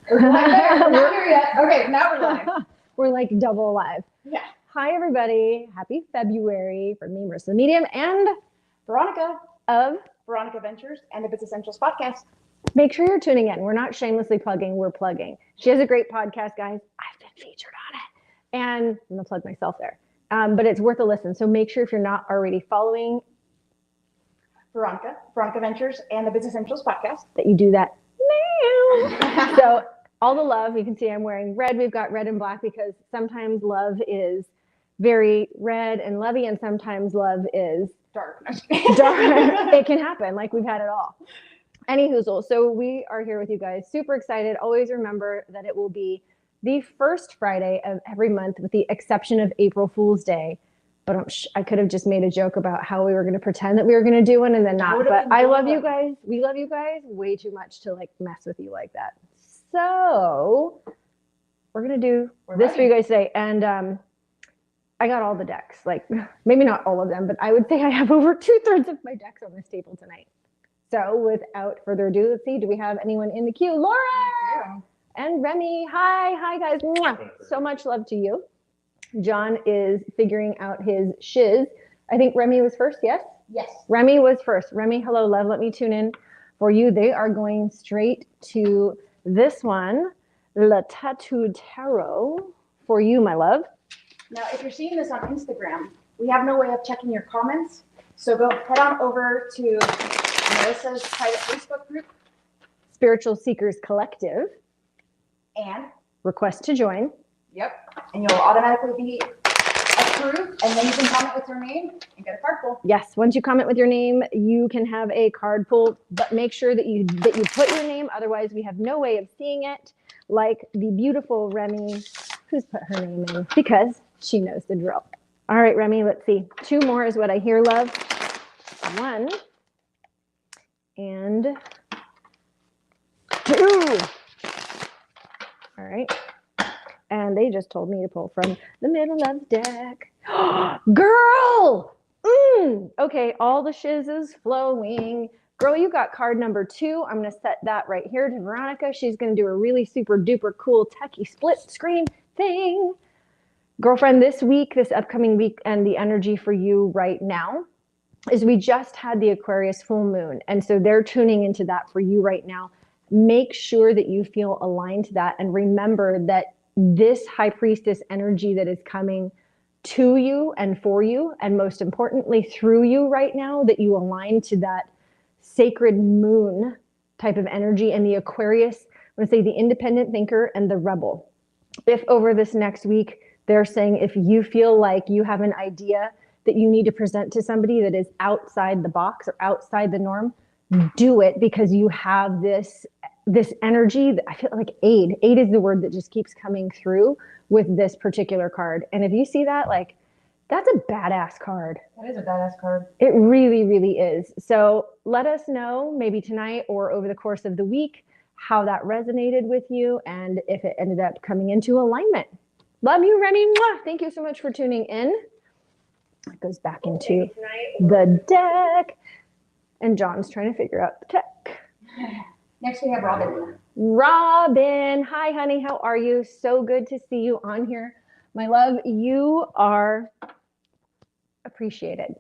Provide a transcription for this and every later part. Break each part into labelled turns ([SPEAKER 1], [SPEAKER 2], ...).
[SPEAKER 1] We're not here yet. Okay, now we're live.
[SPEAKER 2] We're like double live.
[SPEAKER 1] Yeah.
[SPEAKER 2] Hi, everybody. Happy February from me, Marisa, the Medium, and
[SPEAKER 1] Veronika
[SPEAKER 2] of
[SPEAKER 1] Veronika Ventures and the Business Essentials podcast.
[SPEAKER 2] Make sure you're tuning in. We're not shamelessly plugging, we're plugging. She has a great podcast, guys. I've been featured on it. And I'm going to plug myself there. But it's worth a listen. So make sure if you're not already following
[SPEAKER 1] Veronika Ventures and the Business Essentials podcast
[SPEAKER 2] that you do that now. So all the love, you can see I'm wearing red. We've got red and black because sometimes love is very red and lovey, and sometimes love is
[SPEAKER 1] dark.
[SPEAKER 2] dark. It can happen. Like we've had it all. Anywho, so we are here with you guys. Super excited. Always remember that it will be the first Friday of every month with the exception of April Fool's Day. But I could have just made a joke about how we were going to pretend that we were going to do one and then not. But I love you guys. We love you guys way too much to like mess with you like that. So we're going to do this for you guys today. And I got all the decks, like maybe not all of them, but I would say I have over 2/3 of my decks on this table tonight. So without further ado, let's see, do we have anyone in the queue? Laura and Remy. Hi guys. Mwah. So much love to you. John is figuring out his shiz. I think Remy was first, yes?
[SPEAKER 1] Yes.
[SPEAKER 2] Remy was first. Remy, hello, love. Let me tune in for you. They are going straight to this one, La Tattoo Tarot, for you, my love.
[SPEAKER 1] Now, if you're seeing this on Instagram, we have no way of checking your comments. So go head on over to Marisa's private Facebook group.
[SPEAKER 2] Spiritual Seekers Collective.
[SPEAKER 1] And?
[SPEAKER 2] Request to join.
[SPEAKER 1] Yep. And you'll automatically be approved, and then you can comment with your name and get a card pull.
[SPEAKER 2] Yes, once you comment with your name, you can have a card pulled, but make sure that you put your name, otherwise we have no way of seeing it, like the beautiful Remy, who's put her name in, because she knows the drill. All right, Remy, let's see. 2 more is what I hear, love. 1 and 2. All right. And they just told me to pull from the middle of the deck. Girl! Okay, all the shiz is flowing. Girl, you got card number 2. I'm going to set that right here to Veronika. She's going to do a really super duper cool techie split screen thing. Girlfriend, this upcoming week, and the energy for you right now is we just had the Aquarius full moon. And so they're tuning into that for you right now. Make sure that you feel aligned to that. And remember that this high priestess energy that is coming to you and for you, and most importantly through you right now, that you align to that sacred moon type of energy. And the Aquarius, I'm going to say the independent thinker and the rebel. If over this next week, they're saying if you feel like you have an idea that you need to present to somebody that is outside the box or outside the norm, do it, because you have this energy that I feel like aid is the word that just keeps coming through with this particular card. And if you see that, like, that's a badass card.
[SPEAKER 1] That is a badass card.
[SPEAKER 2] It really, really is. So let us know maybe tonight or over the course of the week how that resonated with you and if it ended up coming into alignment. Love you, Remy. Mwah. Thank you so much for tuning in. It goes back into the deck. And John's trying to figure out the tech.
[SPEAKER 1] Next we have Robin.
[SPEAKER 2] Robin, hi honey, how are you? So good to see you on here. My love, you are appreciated.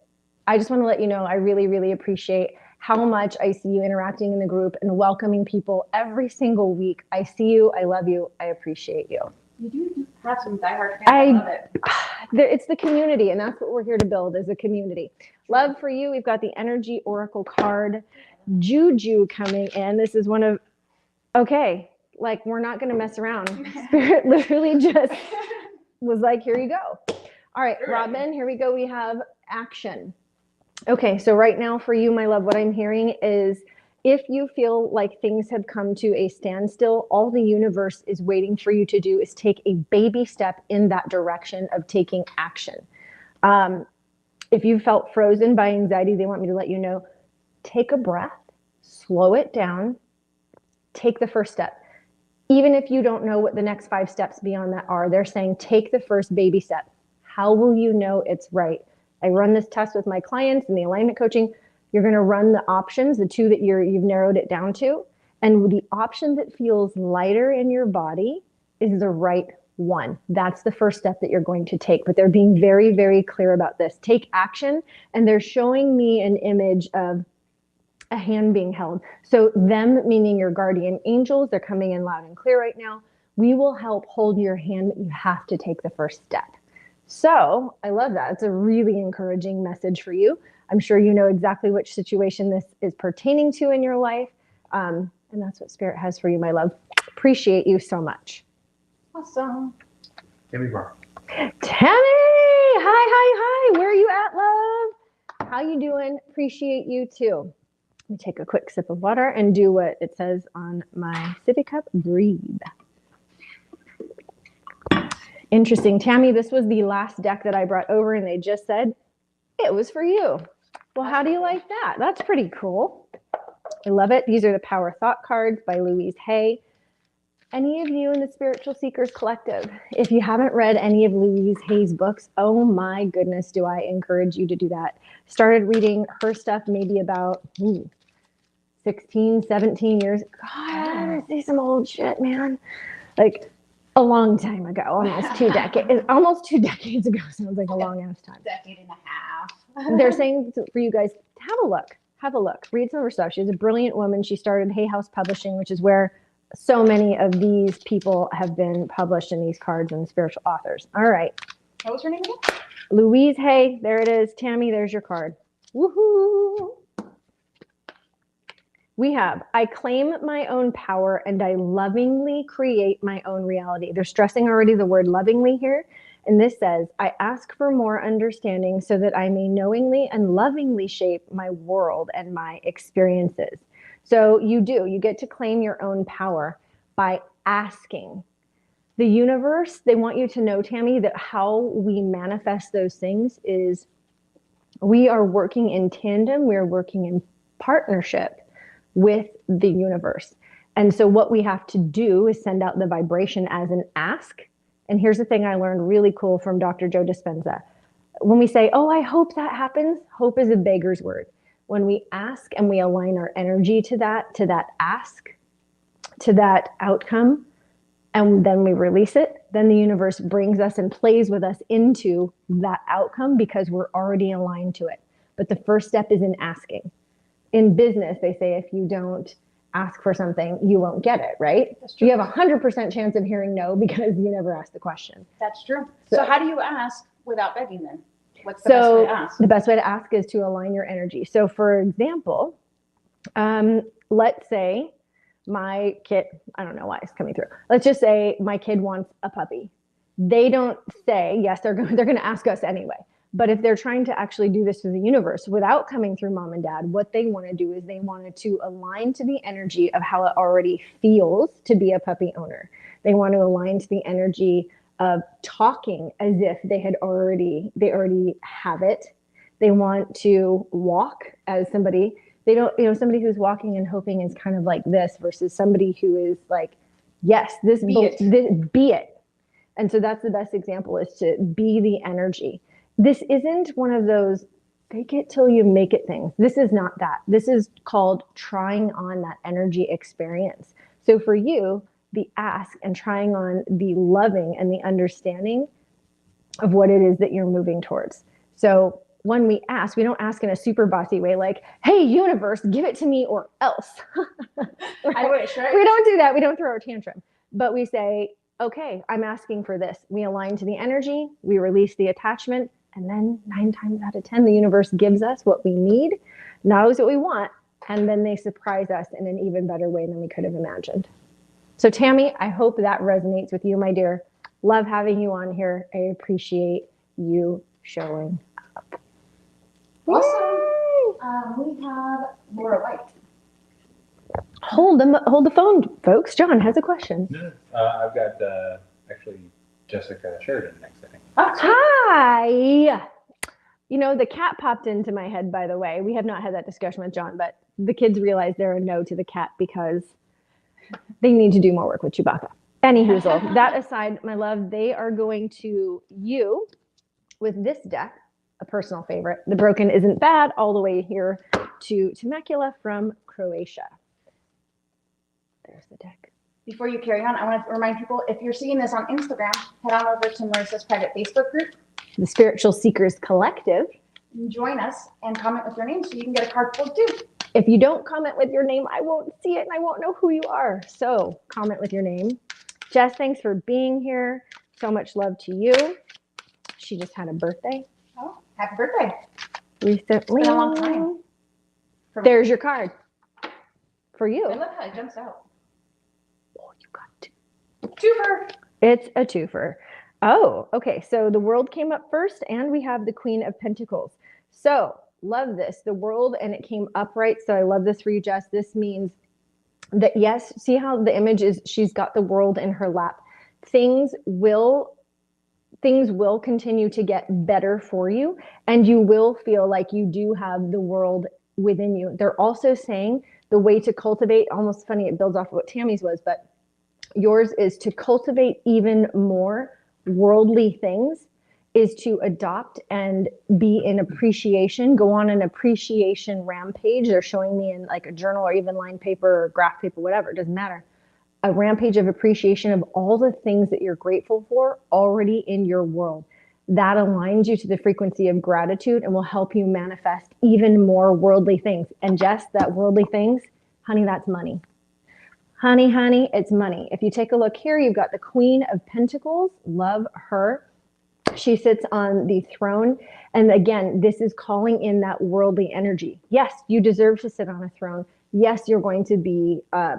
[SPEAKER 2] I just want to let you know I really, really appreciate how much I see you interacting in the group and welcoming people every single week. I see you, I love you, I appreciate you.
[SPEAKER 1] You do have some diehard fans. I love it.
[SPEAKER 2] It's the community, and that's what we're here to build, is a community. Love for you. We've got the Energy Oracle card, Juju, coming in. This is one of, okay, like we're not going to mess around. Spirit literally just was like, here you go. All right, Robin, here we go. We have action. Okay, so right now for you, my love, what I'm hearing is if you feel like things have come to a standstill, all the universe is waiting for you to do is take a baby step in that direction of taking action. If you felt frozen by anxiety, they want me to let you know, take a breath, slow it down, take the first step. Even if you don't know what the next 5 steps beyond that are, they're saying take the first baby step. How will you know it's right? I run this test with my clients in the alignment coaching. You're going to run the options, the 2 that you've narrowed it down to, And the option that feels lighter in your body is the right one. That's the first step that you're going to take. But they're being very, very clear about this. Take action. And they're showing me an image of a hand being held. So them meaning your guardian angels, they're coming in loud and clear right now. We will help hold your hand, but you have to take the first step. So I love that. It's a really encouraging message for you. I'm sure you know exactly which situation this is pertaining to in your life. And that's what Spirit has for you, my love. Appreciate you so much.
[SPEAKER 1] Awesome.
[SPEAKER 3] Tammy Bar.
[SPEAKER 2] Tammy! Hi. Where are you at, love? How you doing? Appreciate you too. Let me take a quick sip of water and do what it says on my sippy cup. Breathe. Interesting. Tammy, this was the last deck that I brought over and they just said it was for you. Well, how do you like that? That's pretty cool. I love it. These are the Power Thought cards by Louise Hay. Any of you in the Spiritual Seekers Collective, if you haven't read any of Louise Hay's books, oh my goodness, do I encourage you to do that. Started reading her stuff maybe about 16, 17 years. God, I see some old shit, man. Like a long time ago, almost 2 decades. Almost 2 decades ago sounds like a long ass time.
[SPEAKER 1] Decade and a half.
[SPEAKER 2] They're saying for you guys, have a look. Read some of her stuff. She's a brilliant woman. She started Hay House Publishing, which is where so many of these people have been published in these cards and spiritual authors. All right.
[SPEAKER 1] What was her name again?
[SPEAKER 2] Louise Hay. There it is. Tammy, there's your card. Woohoo. We have, I claim my own power and I lovingly create my own reality. They're stressing already the word lovingly here. And this says, I ask for more understanding so that I may knowingly and lovingly shape my world and my experiences. So you get to claim your own power by asking. The universe, they want you to know, Tammy, that how we manifest those things is we are working in tandem. We're working in partnership with the universe. And so what we have to do is send out the vibration as an ask. And here's the thing I learned really cool from Dr. Joe Dispenza. When we say, oh, I hope that happens, hope is a beggar's word. When we ask and we align our energy to that ask, to that outcome, and then we release it, then the universe brings us and plays with us into that outcome because we're already aligned to it. But the first step is in asking. In business, they say if you don't ask for something, you won't get it, right?
[SPEAKER 1] That's true.
[SPEAKER 2] You have a 100% chance of hearing no because you never asked the question.
[SPEAKER 1] That's true. So how do you ask without begging then? What's the best way to ask?
[SPEAKER 2] The best way to ask is to align your energy. So for example, let's say my kid, I don't know why it's coming through. Let's just say my kid wants a puppy. They don't say, yes, they're going to ask us anyway. But if they're trying to actually do this through the universe without coming through mom and dad, what they want to do is they wanted to align to the energy of how it already feels to be a puppy owner. They want to align to the energy of talking as if they already have it. They want to walk as somebody, somebody who's walking and hoping is kind of like this versus somebody who is like, yes, be it. And so that's the best example, is to be the energy. This isn't one of those fake it till you make it things. This is not that. This is called trying on that energy experience. So for you, the ask and trying on the loving and the understanding of what it is that you're moving towards. So when we ask, we don't ask in a super bossy way like, hey, universe, give it to me or else. Right?
[SPEAKER 1] I wish, right?
[SPEAKER 2] We don't do that. We don't throw a tantrum. But we say, okay, I'm asking for this. We align to the energy, we release the attachment, and then 9 times out of 10, the universe gives us what we need, knows what we want, and then they surprise us in an even better way than we could have imagined. So Tammy, I hope that resonates with you, my dear. Love having you on here. I appreciate you showing up.
[SPEAKER 1] Awesome. We have Laura White.
[SPEAKER 2] Hold the phone, folks. John has a question.
[SPEAKER 3] I've got actually Jessica Sheridan next, I think.
[SPEAKER 2] Hi. The cat popped into my head, by the way. We have not had that discussion with John, but the kids realize they're a no to the cat because they need to do more work with Chewbacca. Anyhoozle, that aside, my love, they are going to you with this deck, a personal favorite. The Broken Isn't Bad, all the way here to Temecula from Croatia. There's the deck.
[SPEAKER 1] Before you carry on, I want to remind people, if you're seeing this on Instagram, head on over to Marisa's private Facebook group,
[SPEAKER 2] The Spiritual Seekers Collective.
[SPEAKER 1] join us, and comment with your name so you can get a card pulled too.
[SPEAKER 2] If you don't comment with your name, I won't see it and I won't know who you are. So comment with your name. Jess, thanks for being here. So much love to you. She just had a birthday
[SPEAKER 1] Oh, happy birthday.
[SPEAKER 2] recently.
[SPEAKER 1] Been a long time.
[SPEAKER 2] There's your card for you.
[SPEAKER 1] I love how it jumps out.
[SPEAKER 2] Oh, you got two.
[SPEAKER 1] Twofer.
[SPEAKER 2] It's a twofer. Oh, okay. So the world came up first and we have the Queen of Pentacles. So love this, the world, and it came upright. So I love this for you, Jess. This means that, yes, see how the image is, she's got the world in her lap. Things will continue to get better for you, and you will feel like you do have the world within you. They're also saying the way to cultivate, almost funny, it builds off of what Tammy's was, but yours is to cultivate even more worldly things, is to adopt and be in appreciation, go on an appreciation rampage. They're showing me in like a journal or even line paper or graph paper, whatever, it doesn't matter. A rampage of appreciation of all the things that you're grateful for already in your world. That aligns you to the frequency of gratitude and will help you manifest even more worldly things. And Jess, that worldly things, honey, that's money. Honey, it's money. If you take a look here, you've got the Queen of Pentacles. Love her. She sits on the throne. And again, this is calling in that worldly energy. Yes, you deserve to sit on a throne. Yes, you're going to be, I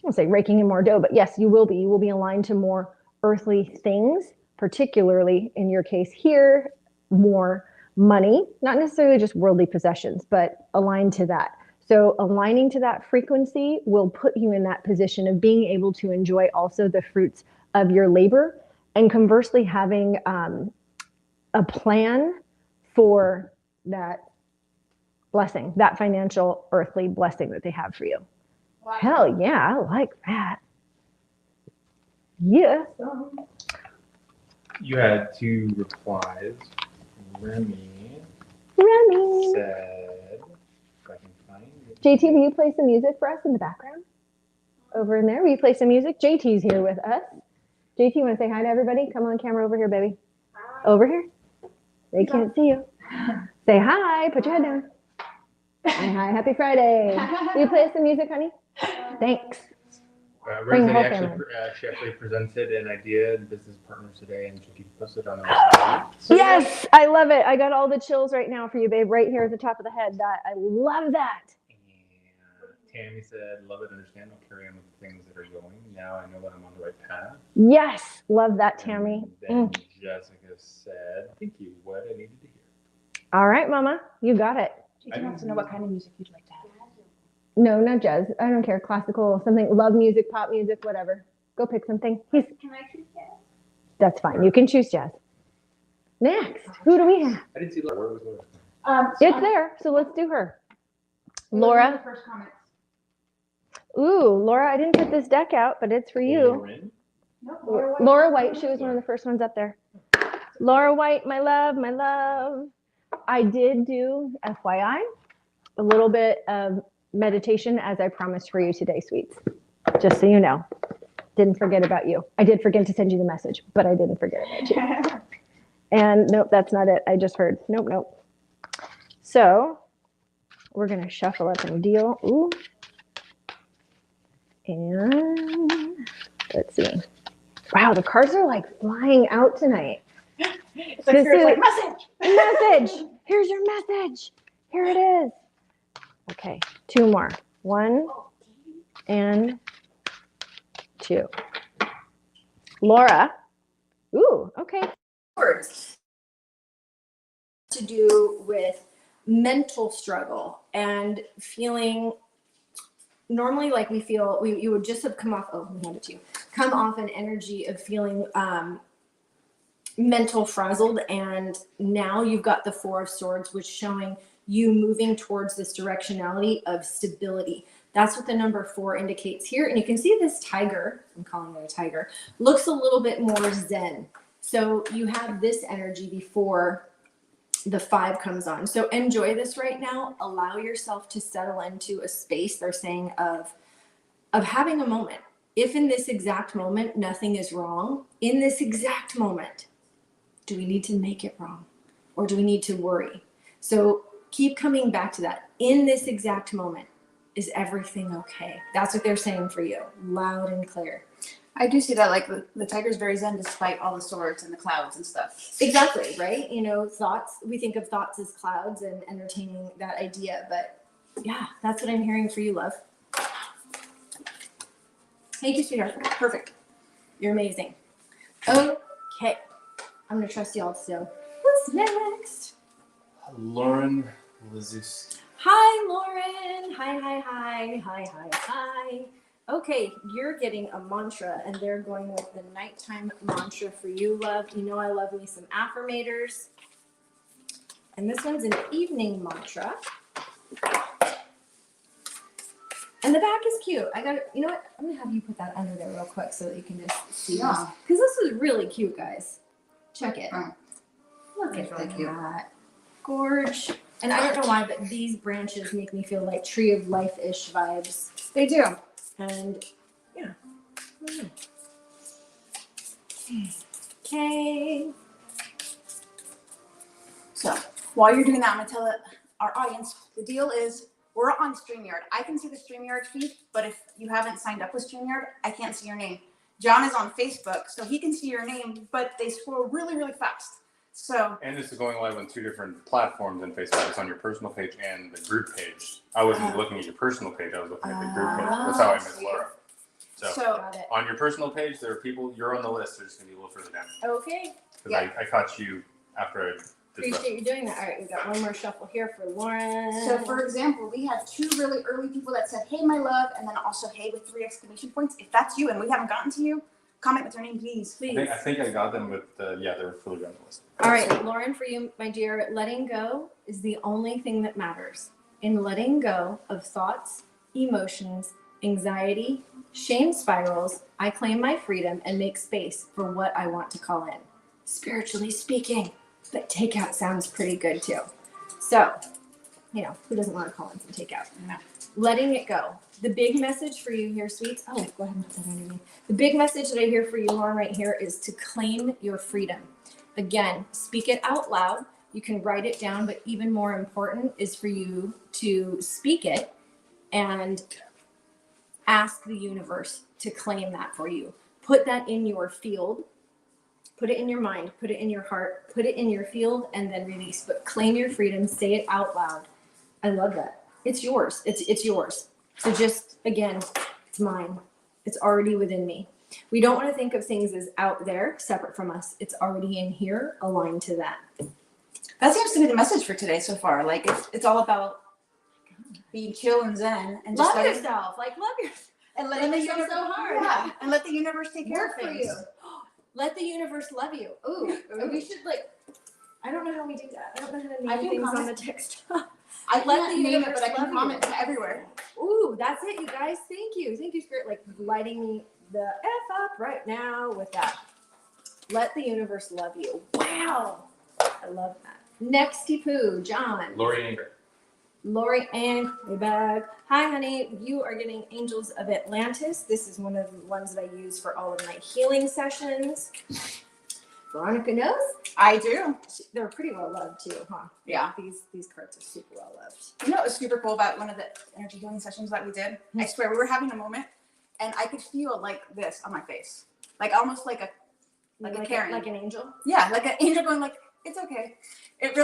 [SPEAKER 2] won't say raking in more dough, but yes, you will be. You will be aligned to more earthly things, particularly in your case here, more money, not necessarily just worldly possessions, but aligned to that. So aligning to that frequency will put you in that position of being able to enjoy also the fruits of your labor, and conversely having a plan for that blessing, that financial earthly blessing that they have for you.
[SPEAKER 1] Wow.
[SPEAKER 2] Hell yeah, I like that. Yeah.
[SPEAKER 3] You had two replies. Remy said, if I can find it.
[SPEAKER 2] JT, will you play some music for us in the background? Over in there, will you play some music? JT's here with us. JT, you want to say hi to everybody? Come on camera over here, baby. Hi. Over here. They can't see you. Say hi, put your head down. Hi, happy Friday. Will you play us some music, honey? Thanks. Bring
[SPEAKER 3] Rosie
[SPEAKER 2] the whole
[SPEAKER 3] she actually presented an idea in Business Partners today, and she keeps posted on the website.
[SPEAKER 2] So yes, I love it. I got all the chills right now for you, babe, right here at the top of the head. I love that.
[SPEAKER 3] Tammy said, love it, understand, I'll carry on with the things that are going. Now I know that I'm on the right path.
[SPEAKER 2] Yes, love that, Tammy.
[SPEAKER 3] And then Jessica said, thank you, what I needed to hear.
[SPEAKER 2] All right, Mama, you got it.
[SPEAKER 1] JT wants to know what kind of music you'd like to have.
[SPEAKER 2] No, not jazz. I don't care. Classical, something, love music, pop music, whatever. Go pick something.
[SPEAKER 4] Can I choose jazz?
[SPEAKER 2] That's fine. You can choose jazz. Next, who do we have?
[SPEAKER 3] I didn't see Laura. Where was Laura?
[SPEAKER 2] It's there, so let's do her. Laura.
[SPEAKER 1] First comments.
[SPEAKER 2] Ooh, Laura, I didn't put this deck out, but it's for you.
[SPEAKER 3] Lauren?
[SPEAKER 1] No,
[SPEAKER 2] Laura White, she was one of the first ones up there. Laura White, my love, my love. I did do, FYI, a little bit of meditation as I promised for you today, sweets. Just so you know. Didn't forget about you. I did forget to send you the message, but I didn't forget about you. And nope, that's not it. I just heard. Nope. So we're going to shuffle up and deal. Ooh. And let's see. Wow, the cards are like flying out tonight.
[SPEAKER 1] It's like, like message.
[SPEAKER 2] Message. Here's your message. Here it is. Okay, two more. 1 and 2. Laura. Ooh, okay.
[SPEAKER 5] Words to do with mental struggle and feeling normally like you would just have come off, come off an energy of feeling mental frazzled, and now you've got the 4 of Swords, which showing you moving towards this directionality of stability. That's what the number 4 indicates here. And you can see this tiger, I'm calling it a tiger, looks a little bit more zen. So you have this energy before the 5 comes on. So enjoy this right now. Allow yourself to settle into a space, they're saying, of of having a moment. If in this exact moment nothing is wrong, in this exact moment, do we need to make it wrong? Or do we need to worry? So keep coming back to that. In this exact moment, is everything okay? That's what they're saying for you, loud and clear.
[SPEAKER 1] I do see that, like the tiger's very zen despite all the swords and the clouds and stuff.
[SPEAKER 5] Exactly, right? You know, thoughts, we think of thoughts as clouds and entertaining that idea, but yeah, that's what I'm hearing for you, love. Thank you, sweetheart.
[SPEAKER 1] Perfect.
[SPEAKER 5] You're amazing. Okay, I'm gonna trust y'all still. What's next?
[SPEAKER 3] Lauren Lizus.
[SPEAKER 5] Hi, Lauren. Hi. Okay, you're getting a mantra, and they're going with the nighttime mantra for you, love. You know I love me some affirmators. And this one's an evening mantra. And the back is cute. You know what? I'm gonna have you put that under there real quick so that you can just see this. Because this is really cute, guys. Check it. Look at that. Gorge. And I don't know why, but these branches make me feel like Tree of Life-ish vibes.
[SPEAKER 1] They do.
[SPEAKER 5] And yeah. Okay.
[SPEAKER 1] So while you're doing that, I'm gonna tell our audience the deal is we're on StreamYard. I can see the StreamYard feed, but if you haven't signed up with StreamYard, I can't see your name. John is on Facebook, so he can see your name, but they scroll really, really fast. So
[SPEAKER 3] And this is going live on 2 different platforms in Facebook. It's on your personal page and the group page. I wasn't looking at your personal page. I was looking at the group page. That's how I met Laura. So
[SPEAKER 5] Got it.
[SPEAKER 3] on your personal page, there are people, you're on the list. They're just going to be a little further down.
[SPEAKER 5] Okay.
[SPEAKER 3] Because I caught you after I did the
[SPEAKER 5] Appreciate you doing that. All right, we've got one more shuffle here for Lauren.
[SPEAKER 1] So for example, we had 2 really early people that said, hey, my love, and then also, hey, with 3 exclamation points. If that's you and we haven't gotten to you, comment with your name, please.
[SPEAKER 3] I think I got them with, they were further down the list.
[SPEAKER 5] All right, Lauren, for you, my dear, letting go is the only thing that matters. In letting go of thoughts, emotions, anxiety, shame spirals, I claim my freedom and make space for what I want to call in. Spiritually speaking, but takeout sounds pretty good too. So, you know, who doesn't want to call in some takeout?
[SPEAKER 1] No.
[SPEAKER 5] Letting it go. The big message for you here, sweets. Oh, go ahead and put that under me. The big message that I hear for you, Lauren, right here is to claim your freedom. Again, speak it out loud. You can write it down, but even more important is for you to speak it and ask the universe to claim that for you. Put that in your field. Put it in your mind. Put it in your heart. Put it in your field and then release. But claim your freedom. Say it out loud. I love that. It's yours. It's yours. So just, again, it's mine. It's already within me. We don't want to think of things as out there, separate from us. It's already in here, aligned to that.
[SPEAKER 1] That seems to be the message for today so far. Like it's all about being chill and zen and just
[SPEAKER 5] Love yourself. Like, love yourself.
[SPEAKER 1] and
[SPEAKER 5] Letting
[SPEAKER 1] the
[SPEAKER 5] yourself so hard.
[SPEAKER 1] Yeah, and let the universe take care
[SPEAKER 5] Work
[SPEAKER 1] of
[SPEAKER 5] for
[SPEAKER 1] things.
[SPEAKER 5] you. Let the universe love you. Ooh, we should like. I don't know how we do that. I don't know how to
[SPEAKER 1] I
[SPEAKER 5] name
[SPEAKER 1] can
[SPEAKER 5] things on
[SPEAKER 1] comment.
[SPEAKER 5] the text.
[SPEAKER 1] I
[SPEAKER 5] Let
[SPEAKER 1] can't
[SPEAKER 5] the
[SPEAKER 1] name it,
[SPEAKER 5] universe
[SPEAKER 1] but I can
[SPEAKER 5] love you.
[SPEAKER 1] comment to everywhere.
[SPEAKER 5] Ooh, that's it, you guys. Thank you, Spirit. Like lighting me the F up right now with that. Let the universe love you. Wow, I love that. Nexty poo, John.
[SPEAKER 3] Lori Anger.
[SPEAKER 5] Lori Ann, way back. Hi, honey. You are getting Angels of Atlantis. This is one of the ones that I use for all of my healing sessions. Veronica knows.
[SPEAKER 1] I do.
[SPEAKER 5] They're pretty well loved too, huh?
[SPEAKER 1] Yeah.
[SPEAKER 5] These cards are super well loved.
[SPEAKER 1] You know what was super cool about one of the energy healing sessions that we did? I swear we were having a moment and I could feel like this on my face. Like almost like a Karen.
[SPEAKER 5] Like an angel.
[SPEAKER 1] Yeah, like an angel going like, it's okay. It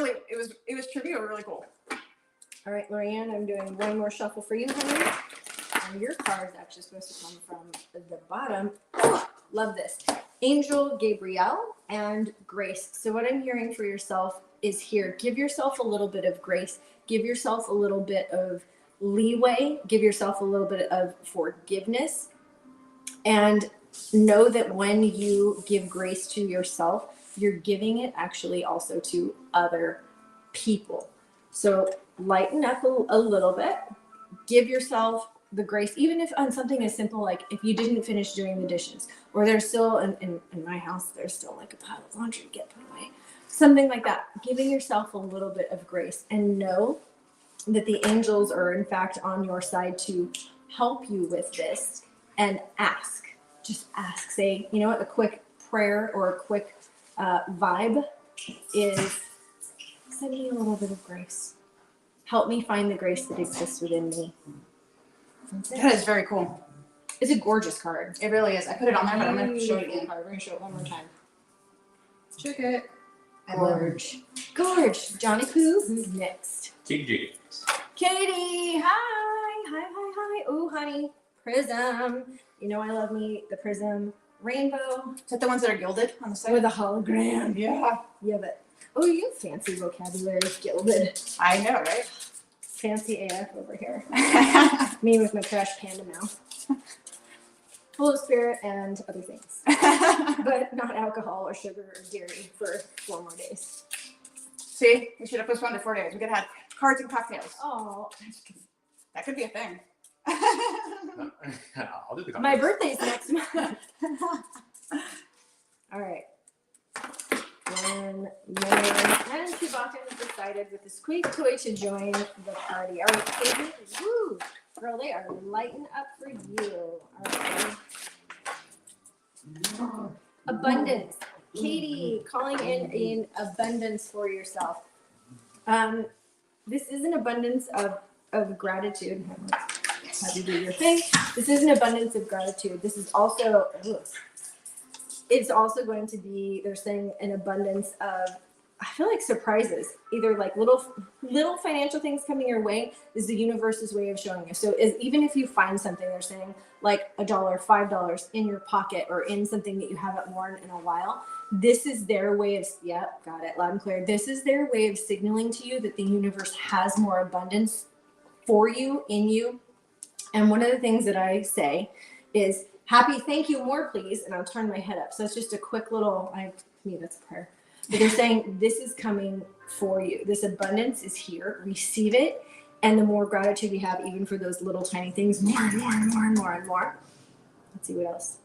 [SPEAKER 1] was trivial, really cool.
[SPEAKER 5] All right, Lorianne, I'm doing one more shuffle for you, honey. And your card's actually supposed to come from the bottom. Oh, love this. Angel, Gabrielle, and Grace. So what I'm hearing for yourself is here. Give yourself a little bit of grace. Give yourself a little bit of leeway. Give yourself a little bit of forgiveness. And know that when you give grace to yourself, you're giving it actually also to other people. So lighten up a little bit. Give yourself the grace, even if on something as simple like if you didn't finish doing the dishes, or there's still in my house there's still like a pile of laundry to get put away, something like that. Giving yourself a little bit of grace, and know that the angels are in fact on your side to help you with this, and ask. Just ask. Say, you know what, a quick prayer or a quick vibe is, send me a little bit of grace. Help me find the grace that exists within me. That's it.
[SPEAKER 1] That is very cool.
[SPEAKER 5] It's a gorgeous card.
[SPEAKER 1] It really is. I put it on there, but I'm going to show it again.
[SPEAKER 5] We're going to show it one more time.
[SPEAKER 1] Check it. I love
[SPEAKER 5] Gorge. Gorge. Johnny Pooh, who's next?
[SPEAKER 3] TG.
[SPEAKER 5] Katie, hi. Hi. Oh, honey. Prism. You know I love me the Prism rainbow
[SPEAKER 1] Is that the ones that are gilded on the side?
[SPEAKER 5] with a hologram.
[SPEAKER 1] Yeah.
[SPEAKER 5] Yeah, but oh, you have fancy vocabulary, gilded.
[SPEAKER 1] I know, right?
[SPEAKER 5] Fancy AF over here. Me with my trash panda mouth. Full of spirit and other things, but not alcohol or sugar or dairy for 4 more days.
[SPEAKER 1] See, we should have postponed it 4 days. We could have had cards and cocktails.
[SPEAKER 5] Oh,
[SPEAKER 1] That could be a thing.
[SPEAKER 3] I'll do the
[SPEAKER 5] my
[SPEAKER 3] contest.
[SPEAKER 5] birthday's next month. All right. When Mary and Chewbacca have decided with the squeak toy to join the party. All right, Katie. Woo! Girl, they are lighting up for you. All right. Abundance. Katie, calling in abundance for yourself. This is an abundance of gratitude. Have you do your thing. This is an abundance of gratitude. This is also, it's also going to be, they're saying, an abundance of, I feel like, surprises. Either like little financial things coming your way is the universe's way of showing you. So even if you find something, they're saying like $1, $5 in your pocket or in something that you haven't worn in a while, this is their way of, yep, got it, loud and clear. This is their way of signaling to you that the universe has more abundance for you, in you. And one of the things that I say is, happy, thank you, more please. And I'll turn my head up. So it's just a quick little, to me, that's a prayer. But they're saying this is coming for you. This abundance is here. Receive it. And the more gratitude you have, even for those little tiny things, more and more and more and more and more. Let's see what else.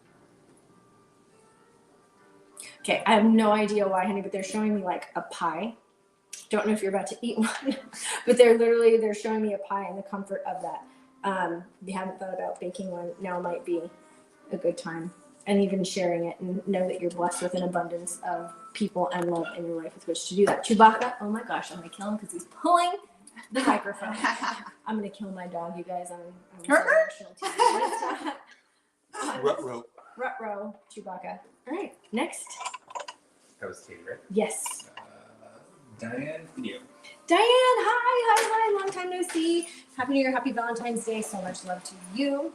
[SPEAKER 5] Okay, I have no idea why, honey, but they're showing me like a pie. Don't know if you're about to eat one, but they're showing me a pie and the comfort of that. If you haven't thought about baking one, now might be a good time. And even sharing it, and know that you're blessed with an abundance of people and love in your life with which to do that. Chewbacca, oh my gosh, I'm gonna kill him because he's pulling the microphone. I'm gonna kill my dog, you guys. I'm so emotional too. What is that? Ruh-roh, Chewbacca. All right, next.
[SPEAKER 3] That was Katie, right?
[SPEAKER 5] Yes.
[SPEAKER 3] Diane, video.
[SPEAKER 5] Diane, hi, long time no see. Happy New Year, happy Valentine's Day. So much love to you.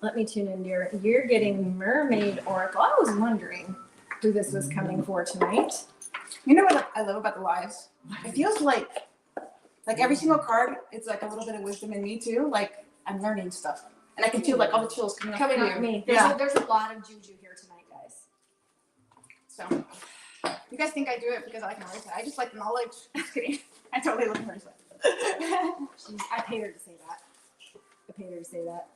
[SPEAKER 5] Let me tune in, dear. You're getting Mermaid Oracle. I was wondering who this was coming for tonight.
[SPEAKER 1] You know what I love about the lives? It feels like every single card, it's like a little bit of wisdom in me too. Like I'm learning stuff. And I can feel like all the chills coming up
[SPEAKER 5] Coming
[SPEAKER 1] for
[SPEAKER 5] up
[SPEAKER 1] you.
[SPEAKER 5] me.
[SPEAKER 1] Yeah.
[SPEAKER 5] There's a lot of juju here tonight, guys.
[SPEAKER 1] So you guys think I do it because I like Marisa. I just like the knowledge. Just kidding. I totally love Marisa.
[SPEAKER 5] I paid her to say that.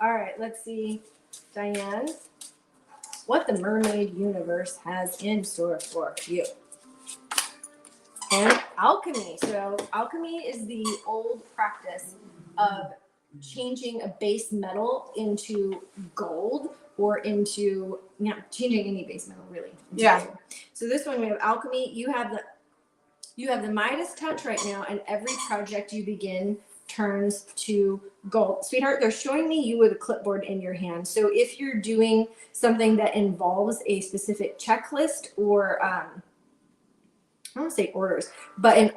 [SPEAKER 5] All right, let's see, Diane, what the mermaid universe has in store for you. And alchemy. So alchemy is the old practice of changing a base metal into gold, or into changing any base metal really.
[SPEAKER 1] Yeah.
[SPEAKER 5] Gold. So this one we have alchemy. You have the Midas touch right now, and every project you begin turns to gold. Sweetheart, they're showing me you with a clipboard in your hand. So if you're doing something that involves a specific checklist or I don't want to say orders, but it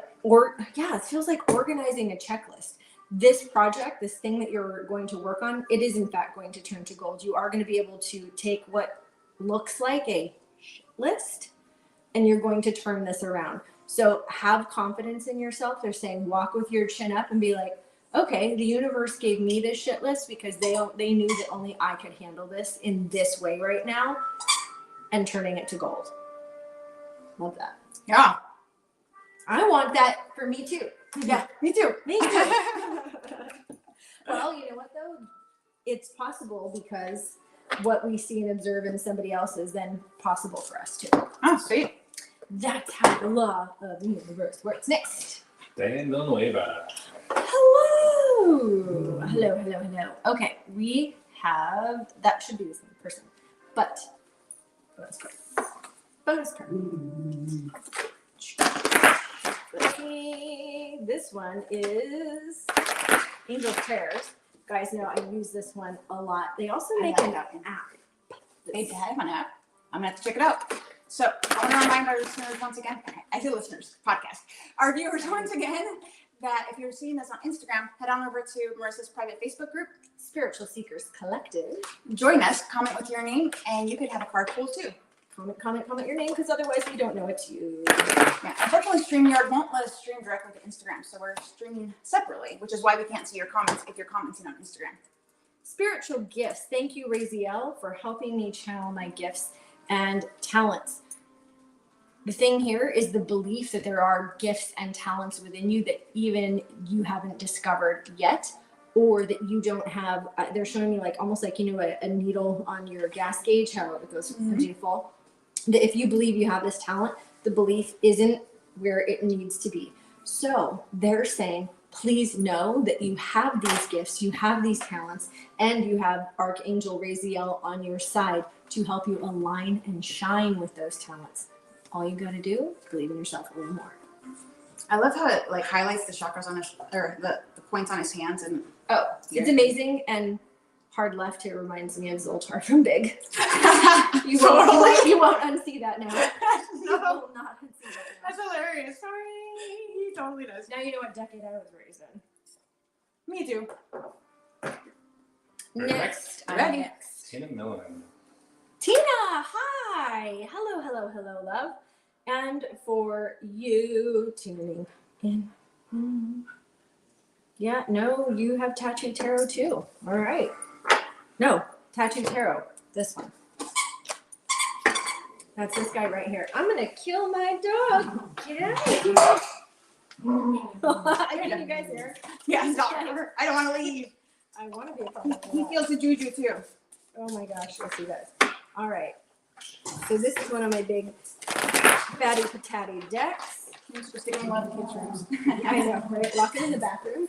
[SPEAKER 5] feels like organizing a checklist. This project, this thing that you're going to work on, it is in fact going to turn to gold. You are going to be able to take what looks like a list and you're going to turn this around. So have confidence in yourself. They're saying walk with your chin up and be like, okay, the universe gave me this shit list because they knew that only I could handle this in this way right now, and turning it to gold. Love that.
[SPEAKER 1] Yeah.
[SPEAKER 5] I want that for me too.
[SPEAKER 1] Yeah, me too.
[SPEAKER 5] Me too. Well, you know what though? It's possible because what we see and observe in somebody else is then possible for us too.
[SPEAKER 1] Oh, sweet.
[SPEAKER 5] That's how the law of the universe works. Next.
[SPEAKER 3] Diane Villanueva.
[SPEAKER 5] Hello. Ooh, hello. Okay, we have, that should be the same person, but bonus card. Let's see. This one is Angel Prayers. Guys know I use this one a lot. They also make an app.
[SPEAKER 1] They have an app. I'm gonna have to check it out. So I want to remind our listeners once again. Okay, I say listeners, podcast. Our viewers once again that if you're seeing this on Instagram, head on over to Marissa's private Facebook group,
[SPEAKER 5] Spiritual Seekers Collective.
[SPEAKER 1] join us, comment with your name, and you could have a card pulled too.
[SPEAKER 5] Comment your name, because otherwise we don't know it's you.
[SPEAKER 1] Yeah, unfortunately, StreamYard won't let us stream directly to Instagram, so we're streaming separately, which is why we can't see your comments if you're commenting on Instagram.
[SPEAKER 5] Spiritual gifts. Thank you, Raziel, for helping me channel my gifts and talents. The thing here is the belief that there are gifts and talents within you that even you haven't discovered yet, or that you don't have. They're showing me like almost like, you know, a needle on your gas gauge, how it goes full. That if you believe you have this talent, the belief isn't where it needs to be. So they're saying, please know that you have these gifts, you have these talents, and you have Archangel Raziel on your side to help you align and shine with those talents. All you got to do is believe in yourself a little more.
[SPEAKER 1] I love how it like highlights the chakras on his, or the points on his hands, and
[SPEAKER 5] It's amazing. And hard left here reminds me of Zoltar from Big. You
[SPEAKER 1] Totally.
[SPEAKER 5] won't unsee that now. You will not unsee that now.
[SPEAKER 1] That's hilarious. Sorry, he totally does.
[SPEAKER 5] Now you know what decade I was raised in.
[SPEAKER 1] Me too.
[SPEAKER 5] Next. I'm
[SPEAKER 1] Ready.
[SPEAKER 5] next.
[SPEAKER 3] Tina Millen.
[SPEAKER 5] Tina, hi. Hello, love. And for you tuning in. Yeah, no, you have Tattoo Tarot too. All right. No, Tattoo Tarot. This one. That's this guy right here. I'm going to kill my dog. Get out of here. Can you guys hear?
[SPEAKER 1] Yeah, stop. I don't want to leave.
[SPEAKER 5] I want to be a part of
[SPEAKER 1] He
[SPEAKER 5] that.
[SPEAKER 1] feels the juju too.
[SPEAKER 5] Oh my gosh, let's see guys. All right. So this is one of my big fatty patati decks.
[SPEAKER 1] He's just getting one of the kids' rooms.
[SPEAKER 5] I know, right? Lock it in the bathroom.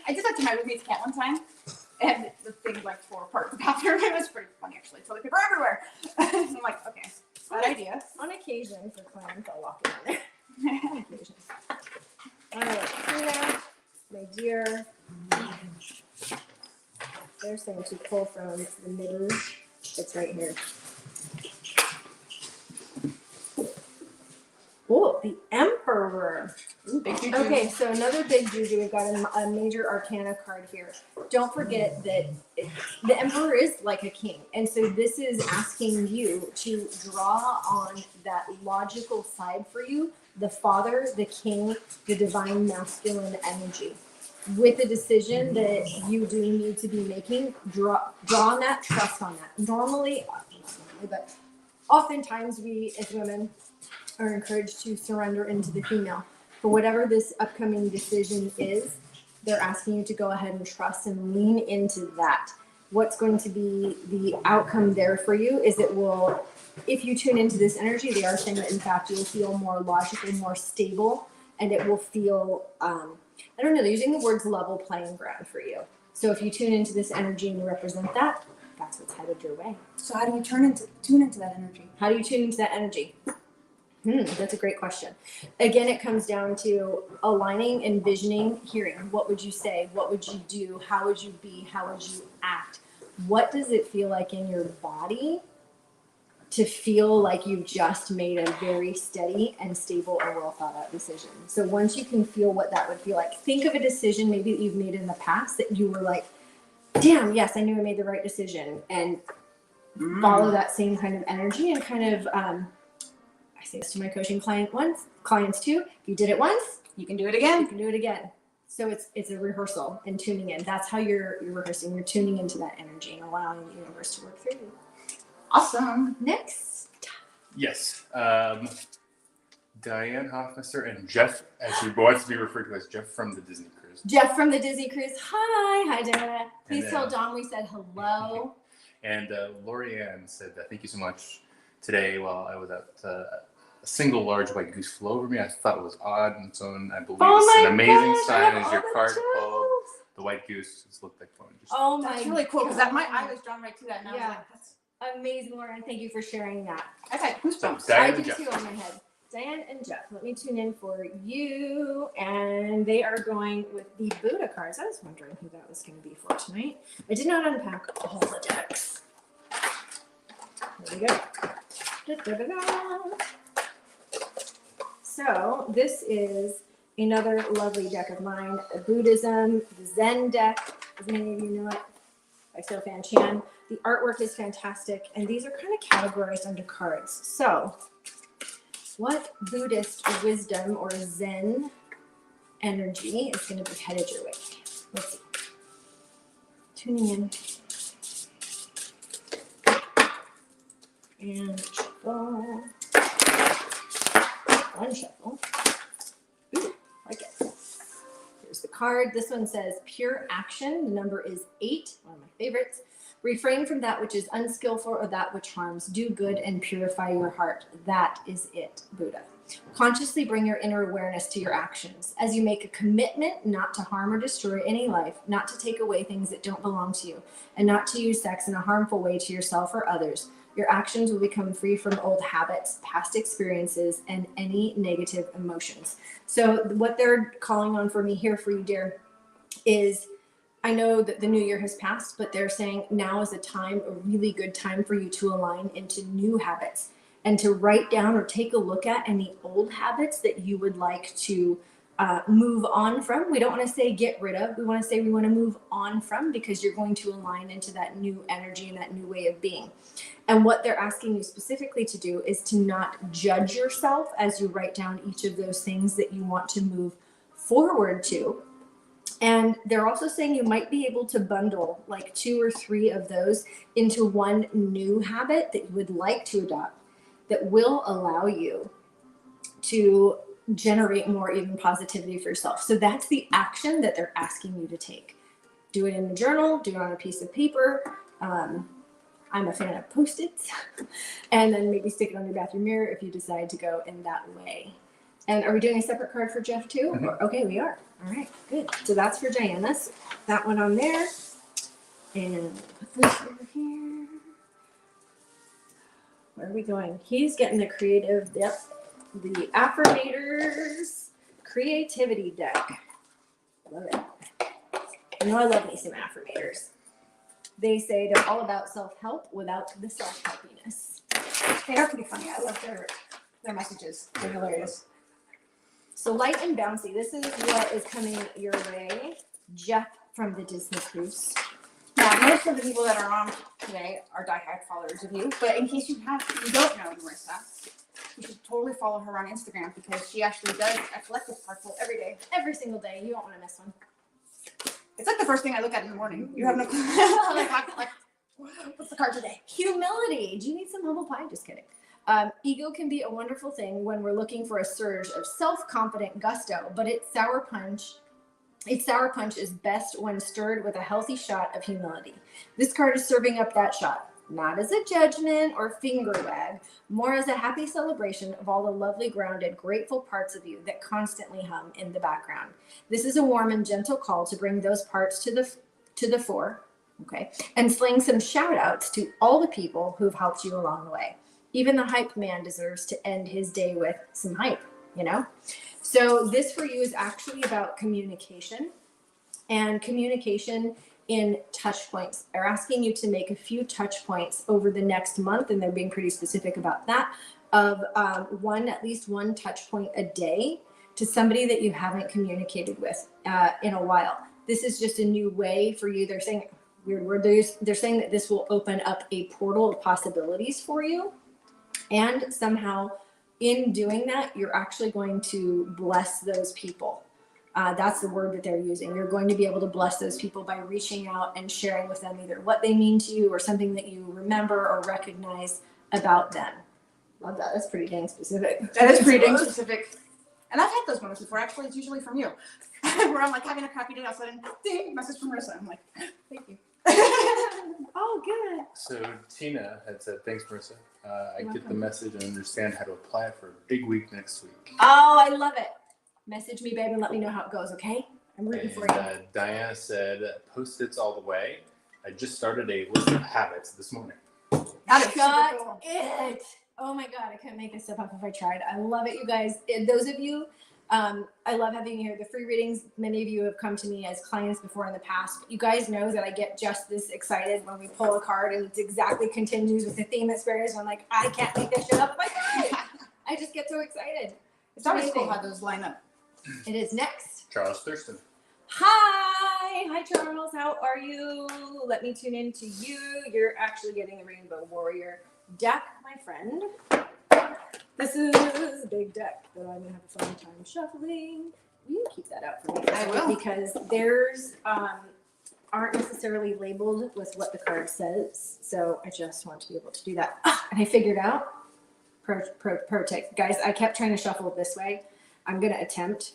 [SPEAKER 1] I did that to my roommate's cat one time, and the thing like tore apart the bathroom. It was pretty funny actually. Toilet paper everywhere. I'm like, okay, bad idea.
[SPEAKER 5] On occasion for clients, I'll lock it in there. On occasion. All right, Tina, my dear. They're saying to pull from the middle. It's right here. Oh, the Emperor.
[SPEAKER 1] Ooh, big juju.
[SPEAKER 5] Okay, so another big juju. We've got a major arcana card here. Don't forget that the Emperor is like a king. And so this is asking you to draw on that logical side for you, the father, the king, the divine masculine energy. With the decision that you do need to be making, draw on that, trust on that. Normally, but oftentimes we as women are encouraged to surrender into the female. For whatever this upcoming decision is, they're asking you to go ahead and trust and lean into that. What's going to be the outcome there for you is it will, if you tune into this energy, they are saying that in fact you'll feel more logical, more stable, and it will feel, I don't know, they're using the words level playing ground for you. So if you tune into this energy and you represent that, that's what's headed your way.
[SPEAKER 1] So how do you tune into that energy?
[SPEAKER 5] How do you tune into that energy? That's a great question. Again, it comes down to aligning, envisioning, hearing. What would you say? What would you do? How would you be? How would you act? What does it feel like in your body to feel like you've just made a very steady and stable and well thought out decision? So once you can feel what that would feel like, think of a decision maybe that you've made in the past that you were like, damn, yes, I knew I made the right decision, and follow that same kind of energy and kind of, I say this to my coaching clients too. If you did it once,
[SPEAKER 1] You can do it
[SPEAKER 5] you
[SPEAKER 1] again.
[SPEAKER 5] can do it again. So it's a rehearsal and tuning in. That's how you're rehearsing. You're tuning into that energy and allowing the universe to work through you.
[SPEAKER 1] Awesome.
[SPEAKER 5] Next.
[SPEAKER 3] Yes. Diane Hoffmeister and Jeff, as he wants to be referred to as Jeff from the Disney Cruise.
[SPEAKER 5] Jeff from the Disney Cruise. Hi, Diana. Please
[SPEAKER 3] And
[SPEAKER 5] tell Dawn we said hello.
[SPEAKER 3] And Lori Ann said, thank you so much today while I was at a single large white goose flew over me. I thought it was odd, and so I believe
[SPEAKER 5] Oh
[SPEAKER 3] it's
[SPEAKER 5] my
[SPEAKER 3] an amazing
[SPEAKER 5] gosh, I
[SPEAKER 3] sign
[SPEAKER 5] have
[SPEAKER 3] as your
[SPEAKER 5] all the
[SPEAKER 3] card
[SPEAKER 5] chills.
[SPEAKER 3] pulled. The white goose just looked like fun. Just
[SPEAKER 5] Oh my
[SPEAKER 1] That's really cool because my eye
[SPEAKER 5] God.
[SPEAKER 1] was drawn right to that, and I
[SPEAKER 5] Yeah.
[SPEAKER 1] was like, "That's."
[SPEAKER 5] Amazing, Lauren. Thank you for sharing that.
[SPEAKER 1] I've had goosebumps.
[SPEAKER 3] So, Diane
[SPEAKER 5] I
[SPEAKER 3] and
[SPEAKER 5] do
[SPEAKER 3] Jeff.
[SPEAKER 5] too on my head. Diane and Jeff, let me tune in for you. And they are going with the Buddha cards. I was wondering who that was going to be for tonight. I did not unpack all the decks. Here we go. Da-da-da-da. So this is another lovely deck of mine. Buddhism, the Zen deck, as many of you know it, by Sofan Chan. The artwork is fantastic, and these are kind of categorized under cards. So, what Buddhist wisdom or Zen energy is going to be headed your way? Let's see. Tuning in. And shuffle. One shuffle. Ooh, like it. Here's the card. This one says pure action. The number is 8, one of my favorites. Refrain from that which is unskillful or that which harms. Do good and purify your heart. That is it, Buddha. Consciously bring your inner awareness to your actions. As you make a commitment not to harm or destroy any life, not to take away things that don't belong to you, and not to use sex in a harmful way to yourself or others, your actions will become free from old habits, past experiences, and any negative emotions. So what they're calling on for me here for you, dear, is I know that the new year has passed, but they're saying now is a really good time for you to align into new habits and to write down or take a look at any old habits that you would like to move on from. We don't want to say get rid of. We want to say we want to move on from, because you're going to align into that new energy and that new way of being. And what they're asking you specifically to do is to not judge yourself as you write down each of those things that you want to move forward to. And they're also saying you might be able to bundle like 2 or 3 of those into one new habit that you would like to adopt that will allow you to generate more even positivity for yourself. So that's the action that they're asking you to take. Do it in a journal, do it on a piece of paper. I'm a fan of Post-its. And then maybe stick it on your bathroom mirror if you decide to go in that way. And are we doing a separate card for Jeff too?
[SPEAKER 3] Mhm.
[SPEAKER 5] Okay, we are. All right, good. So that's for Diana's. That one on there. And put this over here. Where are we going? He's getting the creative, yep. The Affirmators Creativity deck. Love it. You know I love me some Affirmators. They say they're all about self-help without the self-helpiness.
[SPEAKER 1] They are pretty funny. I love their messages. They're hilarious.
[SPEAKER 5] So light and bouncy. This is what is coming your way. Jeff from the Disney Cruise.
[SPEAKER 1] Now, most of the people that are on today are diehard followers of you, but in case you don't know Marisa, you should totally follow her on Instagram because she actually does a collective card pull every day.
[SPEAKER 5] Every single day. You don't want to miss one.
[SPEAKER 1] It's like the first thing I look at in the morning. You have no clue. like, what's the card today?
[SPEAKER 5] Humility. Do you need some humble pie? Just kidding. Ego can be a wonderful thing when we're looking for a surge of self-confident gusto, but its sour punch is best when stirred with a healthy shot of humility. This card is serving up that shot, not as a judgment or finger wag, more as a happy celebration of all the lovely, grounded, grateful parts of you that constantly hum in the background. This is a warm and gentle call to bring those parts to the fore, okay, and sling some shout outs to all the people who've helped you along the way. Even the hype man deserves to end his day with some hype, you know? So this for you is actually about communication, and communication in touch points. They're asking you to make a few touch points over the next month, and they're being pretty specific about that, of at least one touch point a day to somebody that you haven't communicated with in a while. This is just a new way for you. They're saying, weird word, they're saying that this will open up a portal of possibilities for you. And somehow in doing that, you're actually going to bless those people. That's the word that they're using. You're going to be able to bless those people by reaching out and sharing with them either what they mean to you or something that you remember or recognize about them. Love that. That's pretty dang specific.
[SPEAKER 1] That is pretty dang specific. And I've had those moments before. Actually, it's usually from you. Where I'm like having a crappy day, all of a sudden, ding, message from Marisa. I'm like, thank you.
[SPEAKER 5] Oh, good.
[SPEAKER 3] So Tina had said, "Thanks, Marissa. I get the
[SPEAKER 5] Welcome.
[SPEAKER 3] message and understand how to apply for a big week next week."
[SPEAKER 5] Oh, I love it. Message me, babe, and let me know how it goes, okay? I'm rooting for you.
[SPEAKER 3] And Diana said, "Post-its all the way. I just started a list of habits this morning."
[SPEAKER 1] That is super
[SPEAKER 5] Shut
[SPEAKER 1] cool.
[SPEAKER 5] it. Oh my God, I couldn't make this stuff up if I tried. I love it, you guys. Those of you, I love having you here. The free readings, many of you have come to me as clients before in the past. You guys know that I get just this excited when we pull a card and it exactly continues with the theme experience. I'm like, I can't make this shit up if I try. I just get so excited.
[SPEAKER 1] It's always
[SPEAKER 5] amazing.
[SPEAKER 1] cool how those line up.
[SPEAKER 5] It is next.
[SPEAKER 3] Charles Thurston.
[SPEAKER 5] Hi, Charles. How are you? Let me tune in to you. You're actually getting a Rainbow Warrior deck, my friend. This is a big deck that I'm gonna have a fun time shuffling. You keep that out for me.
[SPEAKER 1] I will.
[SPEAKER 5] Because theirs aren't necessarily labeled with what the card says, so I just want to be able to do that. And I figured out pro tip, guys. I kept trying to shuffle it this way. I'm gonna attempt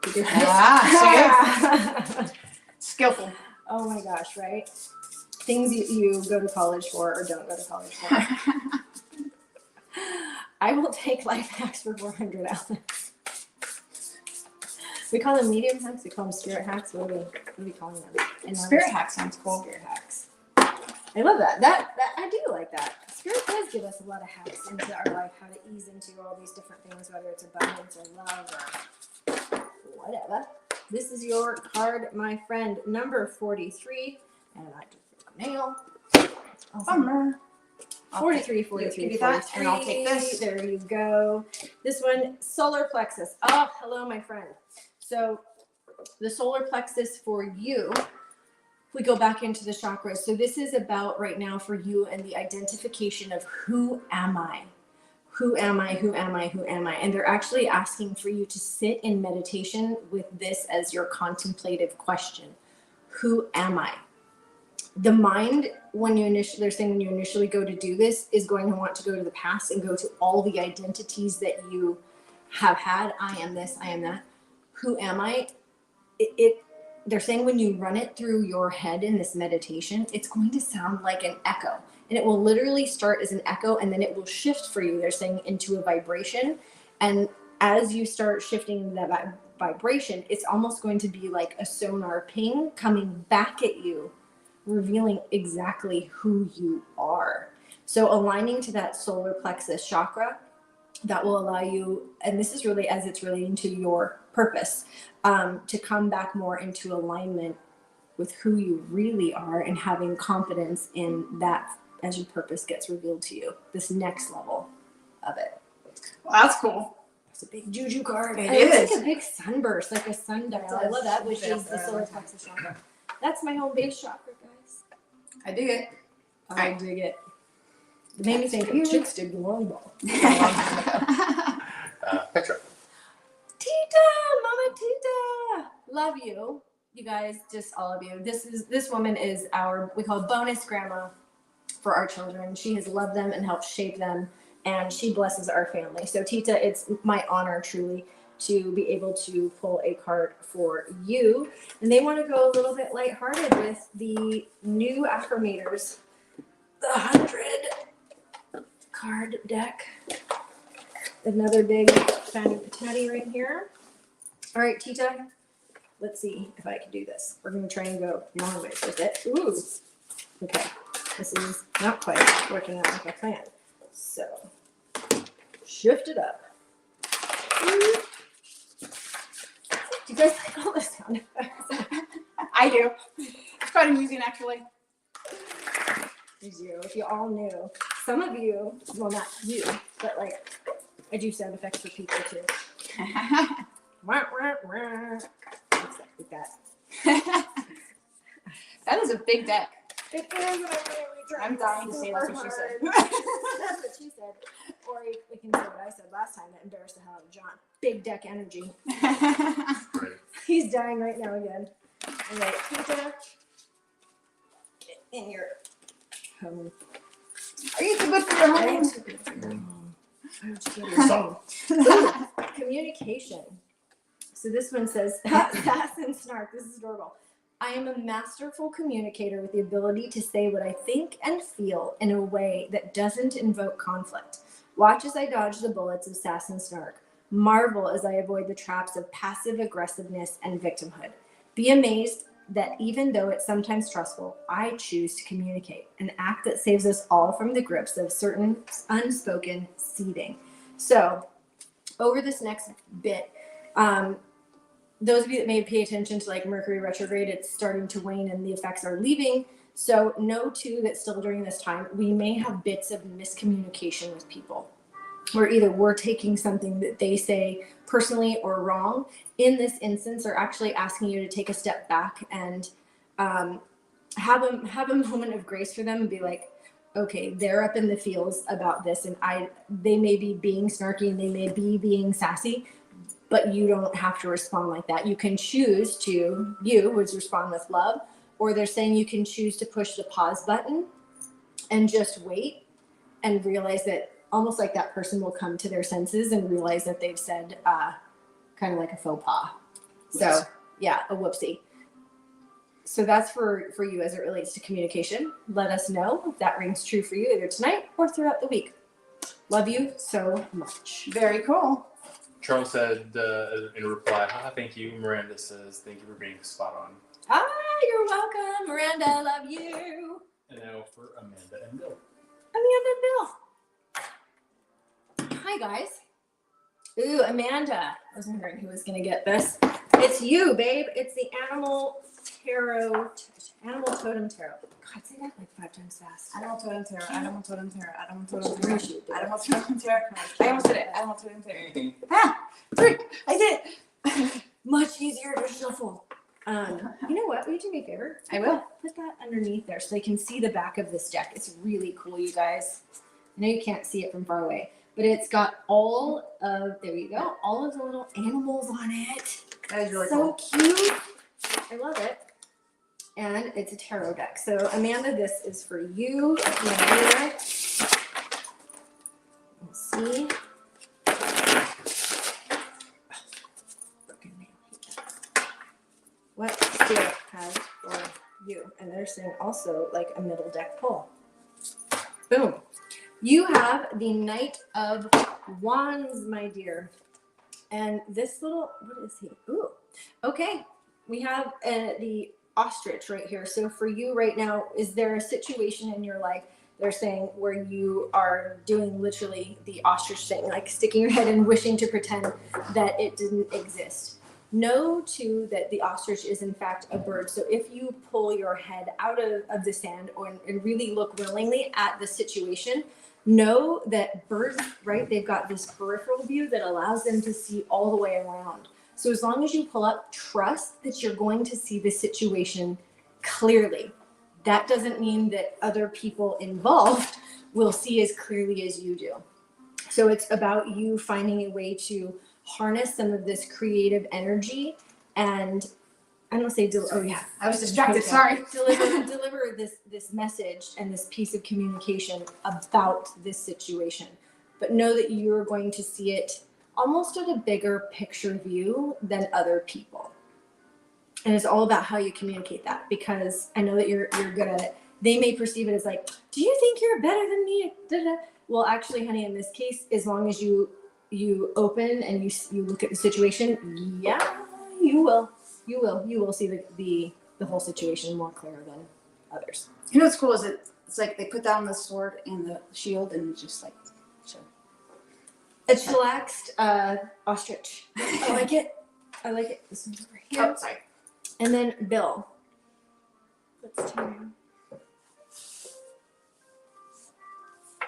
[SPEAKER 5] to do this.
[SPEAKER 1] Skillful.
[SPEAKER 5] Oh my gosh, right? Things you go to college for or don't go to college for. I will take life hacks for 400 Alex. We call them medium hacks. We call them spirit hacks. What are we calling them? And now
[SPEAKER 1] Spirit
[SPEAKER 5] there's
[SPEAKER 1] hack sounds cool.
[SPEAKER 5] Spirit hacks. I love that. That I do like that. Spirit does give us a lot of hacks into our life, how to ease into all these different things, whether it's abundance or love or whatever. This is your card, my friend, number 43. And I took the nail.
[SPEAKER 1] Bummer.
[SPEAKER 5] 43,
[SPEAKER 1] You
[SPEAKER 5] 43,
[SPEAKER 1] give me
[SPEAKER 5] 43.
[SPEAKER 1] that, and I'll take this.
[SPEAKER 5] There you go. This one, solar plexus. Oh, hello, my friend. So the solar plexus for you, we go back into the chakras. So this is about right now for you and the identification of who am I? Who am I? Who am I? Who am I? And they're actually asking for you to sit in meditation with this as your contemplative question. Who am I? The mind, they're saying when you initially go to do this, is going to want to go to the past and go to all the identities that you have had. I am this, I am that. Who am I? They're saying when you run it through your head in this meditation, it's going to sound like an echo. And it will literally start as an echo and then it will shift for you, they're saying, into a vibration. And as you start shifting that vibration, it's almost going to be like a sonar ping coming back at you, revealing exactly who you are. So aligning to that solar plexus chakra, that will allow you, and this is really as it's relating to your purpose, to come back more into alignment with who you really are and having confidence in that as your purpose gets revealed to you, this next level of it.
[SPEAKER 1] Well, that's cool.
[SPEAKER 5] It's a big juju card.
[SPEAKER 1] It
[SPEAKER 5] It's
[SPEAKER 1] is.
[SPEAKER 5] like a big sunburst, like a sundial. I love that, which is the solar plexus chakra. That's my home base chakra, guys.
[SPEAKER 1] I dig it.
[SPEAKER 5] I dig it. It made me think
[SPEAKER 1] That's
[SPEAKER 5] of chicks dig the long ball.
[SPEAKER 3] Petra.
[SPEAKER 5] Tita, Mama Tita, love you. You guys, just all of you. This woman is we call bonus grandma for our children. She has loved them and helped shape them, and she blesses our family. So Tita, it's my honor truly to be able to pull a card for you. And they want to go a little bit lighthearted with the new affirmators, the 100 card deck. Another big fanny patati right here. All right, Tita, let's see if I can do this. We're going to try and go long ways with it. Ooh, okay. This is not quite working out like I planned. So, shift it up. Do you guys like all the sound effects?
[SPEAKER 1] I do. It's quite amusing, actually.
[SPEAKER 5] If you all knew. Some of you, well, not you, but like, I do sound effects for people too. Wah, wah, wah. Stuff like that.
[SPEAKER 1] That is a big deck.
[SPEAKER 5] It is, and I'm really trying.
[SPEAKER 1] I'm dying to say that's what she said.
[SPEAKER 5] That's what she said. Or we can say what I said last time that embarrassed the hell out of John. Big deck energy.
[SPEAKER 3] Right.
[SPEAKER 5] He's dying right now again. All right, Tita, get in your home.
[SPEAKER 1] Are you too good for your home?
[SPEAKER 3] Stop.
[SPEAKER 5] Ooh, communication. So this one says sass and snark. This is adorable. I am a masterful communicator with the ability to say what I think and feel in a way that doesn't invoke conflict. Watch as I dodge the bullets of sass and snark. Marvel as I avoid the traps of passive aggressiveness and victimhood. Be amazed that even though it's sometimes stressful, I choose to communicate, an act that saves us all from the grips of certain unspoken seething. So over this next bit, those of you that may pay attention to like Mercury retrograde, it's starting to wane and the effects are leaving. So know too that still during this time, we may have bits of miscommunication with people, where either we're taking something that they say personally or wrong. In this instance, they're actually asking you to take a step back and have a moment of grace for them and be like, okay, they're up in the feels about this, and they may be being snarky and they may be being sassy, but you don't have to respond like that. You can choose to, which respond with love, or they're saying you can choose to push the pause button and just wait and realize that almost like that person will come to their senses and realize that they've said kind of like a faux pas. So yeah, a whoopsie. So that's for you as it relates to communication. Let us know if that rings true for you either tonight or throughout the week. Love you so much.
[SPEAKER 1] Very cool.
[SPEAKER 3] Charles said in reply, thank you. Miranda says, thank you for being spot on.
[SPEAKER 5] You're welcome, Miranda. Love you.
[SPEAKER 3] And now for Amanda and Bill.
[SPEAKER 5] Amanda and Bill. Hi, guys. Ooh, Amanda. I was wondering who was going to get this. It's you, babe. It's the Animal Totem Tarot. God, say that like 5 times fast.
[SPEAKER 1] Animal Totem Tarot. Animal Totem Tarot. Animal Totem
[SPEAKER 5] Which
[SPEAKER 1] Tarot.
[SPEAKER 5] one should you do?
[SPEAKER 1] Animal Totem Tarot. I almost did it. Animal Totem Tarot.
[SPEAKER 3] Ah.
[SPEAKER 1] Frick! I did it.
[SPEAKER 5] Much easier to shuffle. You know what? Will you do me a favor?
[SPEAKER 1] I will.
[SPEAKER 5] Put that underneath there so they can see the back of this deck. It's really cool, you guys. I know you can't see it from far away, but it's got all of the little animals on it.
[SPEAKER 1] That is really
[SPEAKER 5] So
[SPEAKER 1] cool.
[SPEAKER 5] cute. I love it. And it's a tarot deck. So Amanda, this is for you. Let's see. Broken nail. What Spirit has for you? And they're saying also like a middle deck pull. Boom. You have the Knight of Wands, my dear. And this little, what is he? Ooh. Okay. We have the ostrich right here. So for you right now, is there a situation in your life, they're saying, where you are doing literally the ostrich thing, like sticking your head and wishing to pretend that it didn't exist? Know too that the ostrich is in fact a bird. So if you pull your head out of the sand and really look willingly at the situation, know that birds, right, they've got this peripheral view that allows them to see all the way around. So as long as you pull up, trust that you're going to see the situation clearly. That doesn't mean that other people involved will see as clearly as you do. So it's about you finding a way to harness some of this creative energy and I don't say,
[SPEAKER 1] I was distracted. Sorry.
[SPEAKER 5] deliver this message and this piece of communication about this situation. But know that you're going to see it almost at a bigger picture view than other people. And it's all about how you communicate that, because I know that you're good at it. They may perceive it as like, do you think you're better than me? Da-da. Well, actually, honey, in this case, as long as you open and you look at the situation, yeah, you will see the whole situation more clear than others.
[SPEAKER 1] You know what's cool is it's like they put down the sword and the shield and just like show.
[SPEAKER 5] A chillaxed ostrich. I like it. This one's over here.
[SPEAKER 1] Oh, sorry.
[SPEAKER 5] And then Bill. Let's tell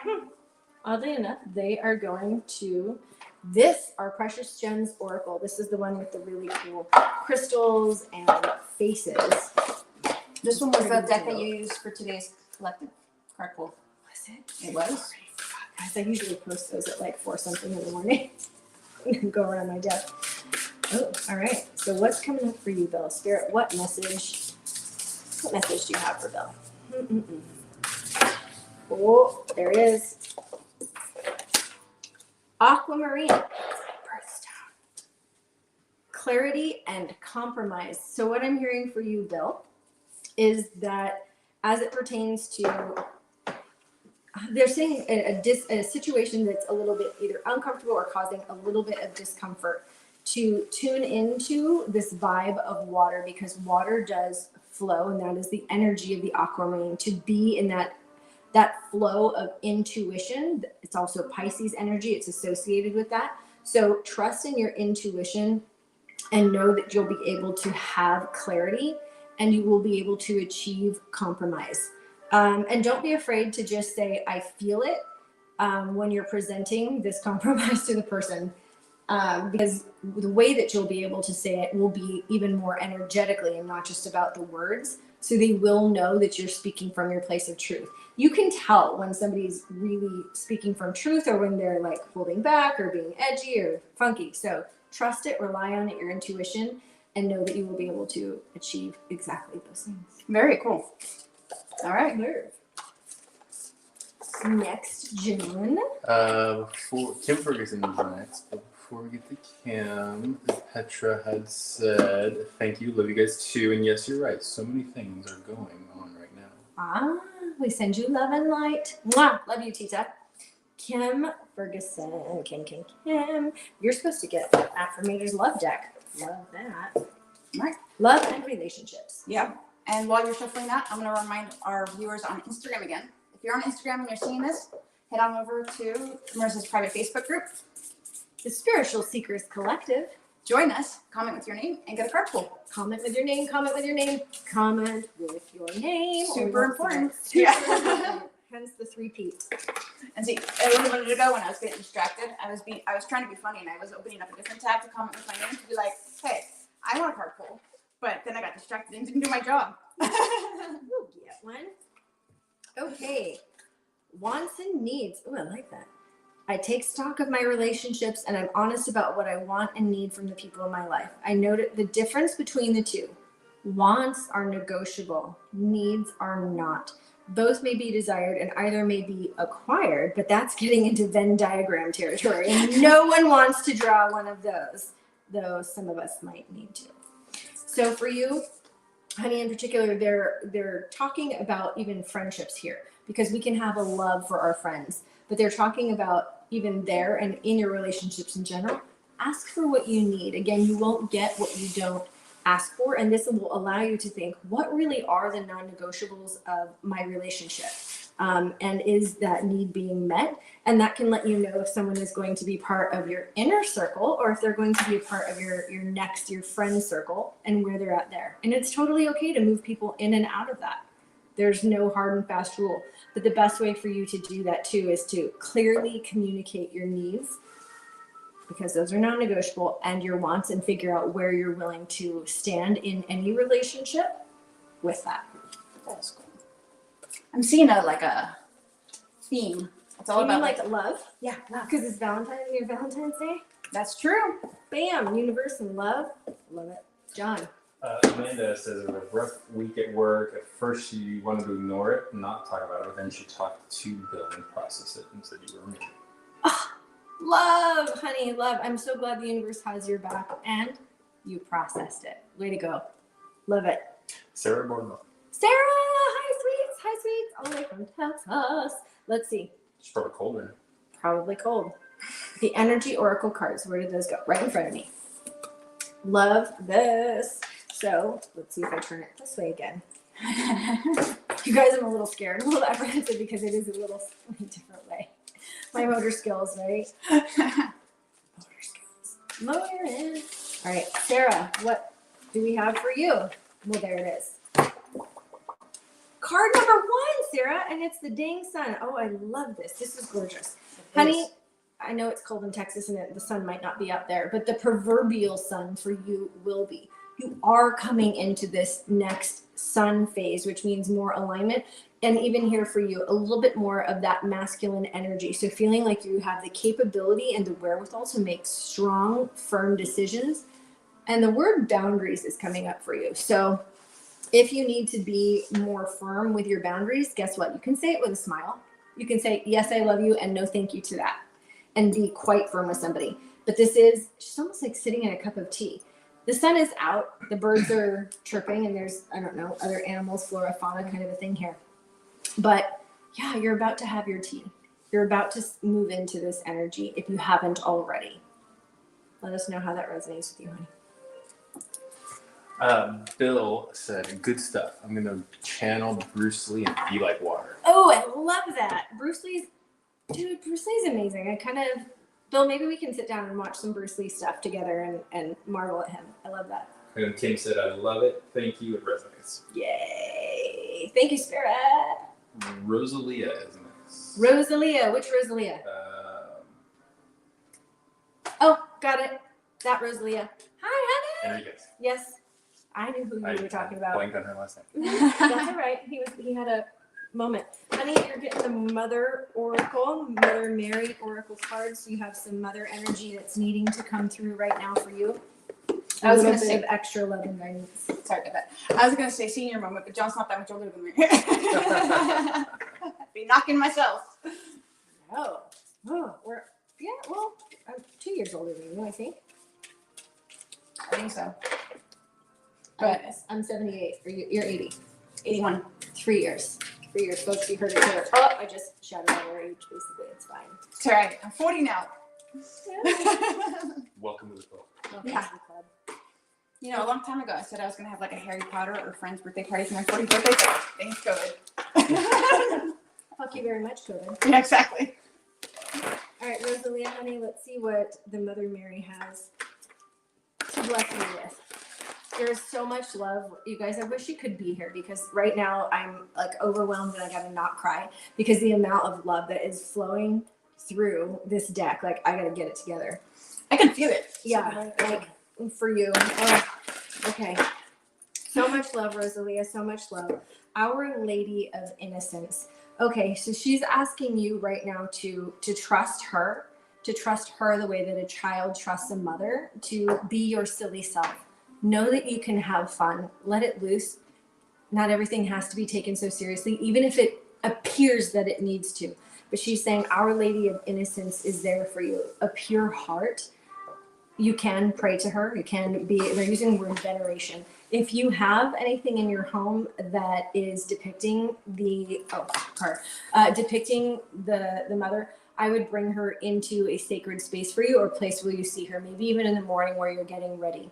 [SPEAKER 5] you. Oddly enough, they are going to our Precious Gems Oracle. This is the one with the really cool crystals and faces.
[SPEAKER 1] This one was the deck that you used for today's collective card pull.
[SPEAKER 5] Was it?
[SPEAKER 1] It was.
[SPEAKER 5] Guys, I usually post those at like 4 something in the morning and then go around my desk. Oh, all right. So what's coming up for you, Bill? Spirit, what message do you have for Bill? Oh, there it is. Aquamarine. Birthstone. clarity and compromise. So what I'm hearing for you, Bill, is that as it pertains to, they're saying a situation that's a little bit either uncomfortable or causing a little bit of discomfort, to tune into this vibe of water, because water does flow, and that is the energy of the aquamarine, to be in that flow of intuition. It's also Pisces energy. It's associated with that. So trust in your intuition and know that you'll be able to have clarity and you will be able to achieve compromise. And don't be afraid to just say, I feel it, when you're presenting this compromise to the person. Because the way that you'll be able to say it will be even more energetically and not just about the words. So they will know that you're speaking from your place of truth. You can tell when somebody's really speaking from truth or when they're like holding back or being edgy or funky. So trust it, rely on it, your intuition, and know that you will be able to achieve exactly those things.
[SPEAKER 1] Very cool. All right.
[SPEAKER 5] Next, John.
[SPEAKER 3] Before Kim Ferguson is next, but before we get to Kim, Petra had said, thank you, love you guys too. And yes, you're right. So many things are going on right now.
[SPEAKER 5] We send you love and light. Mwah! Love you, Tita. Kim Ferguson. Kim. You're supposed to get Affirmators Love Deck. Love that.
[SPEAKER 1] All right.
[SPEAKER 5] Love and relationships.
[SPEAKER 1] Yeah. And while you're shuffling that, I'm going to remind our viewers on Instagram again. If you're on Instagram and you're seeing this, head on over to Marisa's private Facebook group.
[SPEAKER 5] The Spiritual Seekers Collective.
[SPEAKER 1] Join us, comment with your name, and get a card pull.
[SPEAKER 5] Comment with your name, comment with your name, comment with your name.
[SPEAKER 1] Super important.
[SPEAKER 5] Super
[SPEAKER 1] Yeah.
[SPEAKER 5] important. Hence the 3P.
[SPEAKER 1] And see, I really wanted to go when I was getting distracted. I was trying to be funny, and I was opening up a different tab to comment with my name to be like, hey, I want a card pull. But then I got distracted and didn't do my job.
[SPEAKER 5] We'll get one. Okay. Wants and needs. Oh, I like that. I take stock of my relationships and I'm honest about what I want and need from the people in my life. I noted the difference between the two. Wants are negotiable. Needs are not. Both may be desired and either may be acquired, but that's getting into Venn diagram territory. And no one wants to draw one of those, though some of us might need to. So for you, honey, in particular, they're talking about even friendships here, because we can have a love for our friends, but they're talking about even there and in your relationships in general. Ask for what you need. Again, you won't get what you don't ask for, and this will allow you to think, what really are the non-negotiables of my relationship? And is that need being met? And that can let you know if someone is going to be part of your inner circle or if they're going to be a part of your friend circle and where they're at there. And it's totally okay to move people in and out of that. There's no hard and fast rule. But the best way for you to do that too is to clearly communicate your needs, because those are non-negotiable, and your wants, and figure out where you're willing to stand in any relationship with that.
[SPEAKER 1] That's cool. I'm seeing a theme. It's all
[SPEAKER 5] You
[SPEAKER 1] about
[SPEAKER 5] mean like love?
[SPEAKER 1] yeah, love.
[SPEAKER 5] Because it's Valentine's Day?
[SPEAKER 1] That's true.
[SPEAKER 5] Bam, universe and love. Love it. John.
[SPEAKER 3] Amanda says it was a rough week at work. At first, she wanted to ignore it and not talk about it, but then she talked to Bill and processed it and said you were amazing.
[SPEAKER 5] Love, honey, love. I'm so glad the universe has your back and you processed it. Way to go. Love it.
[SPEAKER 3] Sarah Bournemouth.
[SPEAKER 5] Sarah, hi sweets. Hi sweets. All the way from Texas. Let's see.
[SPEAKER 3] It's probably cold in.
[SPEAKER 5] Probably cold. The energy oracle cards. Where did those go? Right in front of me. Love this. So let's see if I turn it this way again. You guys, I'm a little scared, a little apprehensive because it is a little different way. My motor skills, right? Motor skills. Motor in. All right, Sarah, what do we have for you? Well, there it is. Card number 1, Sarah, and it's the dang sun. Oh, I love this. This is gorgeous. Honey, I know it's cold in Texas and the sun might not be out there, but the proverbial sun for you will be. You are coming into this next sun phase, which means more alignment. And even here for you, a little bit more of that masculine energy. So feeling like you have the capability and the wherewithal to make strong, firm decisions. And the word boundaries is coming up for you. So if you need to be more firm with your boundaries, guess what? You can say it with a smile. You can say, yes, I love you, and no thank you to that. And be quite firm with somebody. But this is just almost like sitting in a cup of tea. the sun is out, the birds are chirping, and there's, I don't know, other animals, flora, fauna kind of a thing here. But yeah, you're about to have your tea. You're about to move into this energy if you haven't already. Let us know how that resonates with you, honey.
[SPEAKER 3] Bill said, good stuff. I'm going to channel Bruce Lee and be like water.
[SPEAKER 5] Oh, I love that. Bruce Lee's amazing. Bill, maybe we can sit down and watch some Bruce Lee stuff together and marvel at him. I love that.
[SPEAKER 3] And Kim said, I love it. Thank you. It resonates.
[SPEAKER 5] Yay. Thank you, Spirit.
[SPEAKER 3] Rosalia is nice.
[SPEAKER 5] Rosalia. Which Rosalia? Oh, got it. That Rosalia. Hi, honey.
[SPEAKER 3] Enriquez.
[SPEAKER 5] Yes. I knew who you were talking about.
[SPEAKER 3] Blanked on her last name.
[SPEAKER 5] That's all right. He had a moment. Honey, you're getting the Mother Oracle, Mother Mary Oracle cards. So you have some mother energy that's needing to come through right now for you.
[SPEAKER 1] I was
[SPEAKER 5] A
[SPEAKER 1] gonna
[SPEAKER 5] little
[SPEAKER 1] say-
[SPEAKER 5] bit of extra love and guidance.
[SPEAKER 1] Sorry about that. I was gonna say senior moment, but John's not that much older than me. Be knocking myself.
[SPEAKER 5] Oh, I'm 2 years older than you, I think.
[SPEAKER 1] I think so.
[SPEAKER 5] But I'm 78. You're 80.
[SPEAKER 1] 81.
[SPEAKER 5] 3 years. 3 years, folks. You heard it here. Oh, I just shouted out our age. Basically, it's fine.
[SPEAKER 1] It's all right. I'm 40 now.
[SPEAKER 3] Welcome to the club.
[SPEAKER 5] Welcome
[SPEAKER 1] Yeah.
[SPEAKER 5] to the club.
[SPEAKER 1] You know, a long time ago, I said I was gonna have like a Harry Potter or Friends birthday party for my 40th birthday. But thanks, COVID.
[SPEAKER 5] Fuck you very much, COVID.
[SPEAKER 1] Yeah, exactly.
[SPEAKER 5] All right, Rosalia, honey, let's see what the Mother Mary has to bless you with. There's so much love. You guys, I wish you could be here because right now I'm like overwhelmed and I gotta not cry because the amount of love that is flowing through this deck, like I gotta get it together.
[SPEAKER 1] I can feel it.
[SPEAKER 5] Yeah, like for you. Oh, okay. So much love, Rosalia, so much love. Our Lady of Innocence. Okay, so she's asking you right now to trust her the way that a child trusts a mother, to be your silly self. Know that you can have fun. Let it loose. Not everything has to be taken so seriously, even if it appears that it needs to. But she's saying Our Lady of Innocence is there for you. A pure heart. You can pray to her. You can be, they're using the word veneration. If you have anything in your home that is depicting depicting the mother, I would bring her into a sacred space for you or a place where you see her, maybe even in the morning where you're getting ready,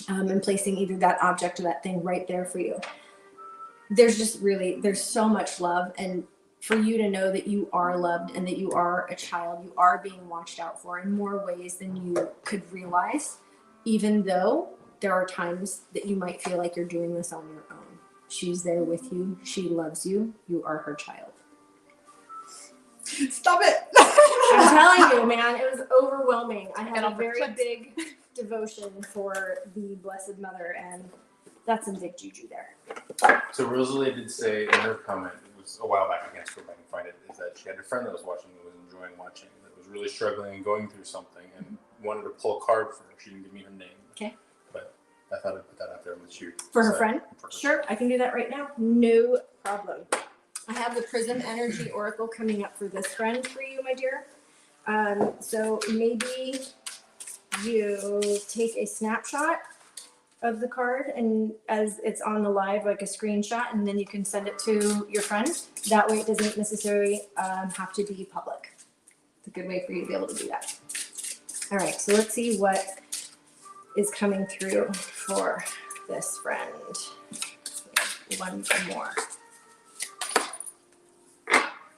[SPEAKER 5] and placing either that object or that thing right there for you. There's so much love, and for you to know that you are loved and that you are a child, you are being watched out for in more ways than you could realize, even though there are times that you might feel like you're doing this on your own. She's there with you. She loves you. You are her child.
[SPEAKER 1] Stop it.
[SPEAKER 5] I'm telling you, man, it was overwhelming. I
[SPEAKER 1] Get
[SPEAKER 5] had
[SPEAKER 1] off
[SPEAKER 5] a
[SPEAKER 1] the
[SPEAKER 5] very
[SPEAKER 1] clips.
[SPEAKER 5] big devotion for the Blessed Mother, and that's some big juju there.
[SPEAKER 3] So Rosalie did say in her comment, it was a while back, I can't go back and find it, is that she had a friend that was watching and was enjoying watching, that was really struggling and going through something and wanted to pull a card for her. She didn't give me her name.
[SPEAKER 5] Okay.
[SPEAKER 3] But I thought I'd put that out there with you.
[SPEAKER 5] For her friend?
[SPEAKER 3] For her.
[SPEAKER 5] Sure, I can do that right now. No problem. I have the Prism Energy Oracle coming up for this friend for you, my dear. So maybe you take a snapshot of the card and as it's on the live, like a screenshot, and then you can send it to your friend. That way it doesn't necessarily have to be public. It's a good way for you to be able to do that. All right, so let's see what is coming through for this friend. One more.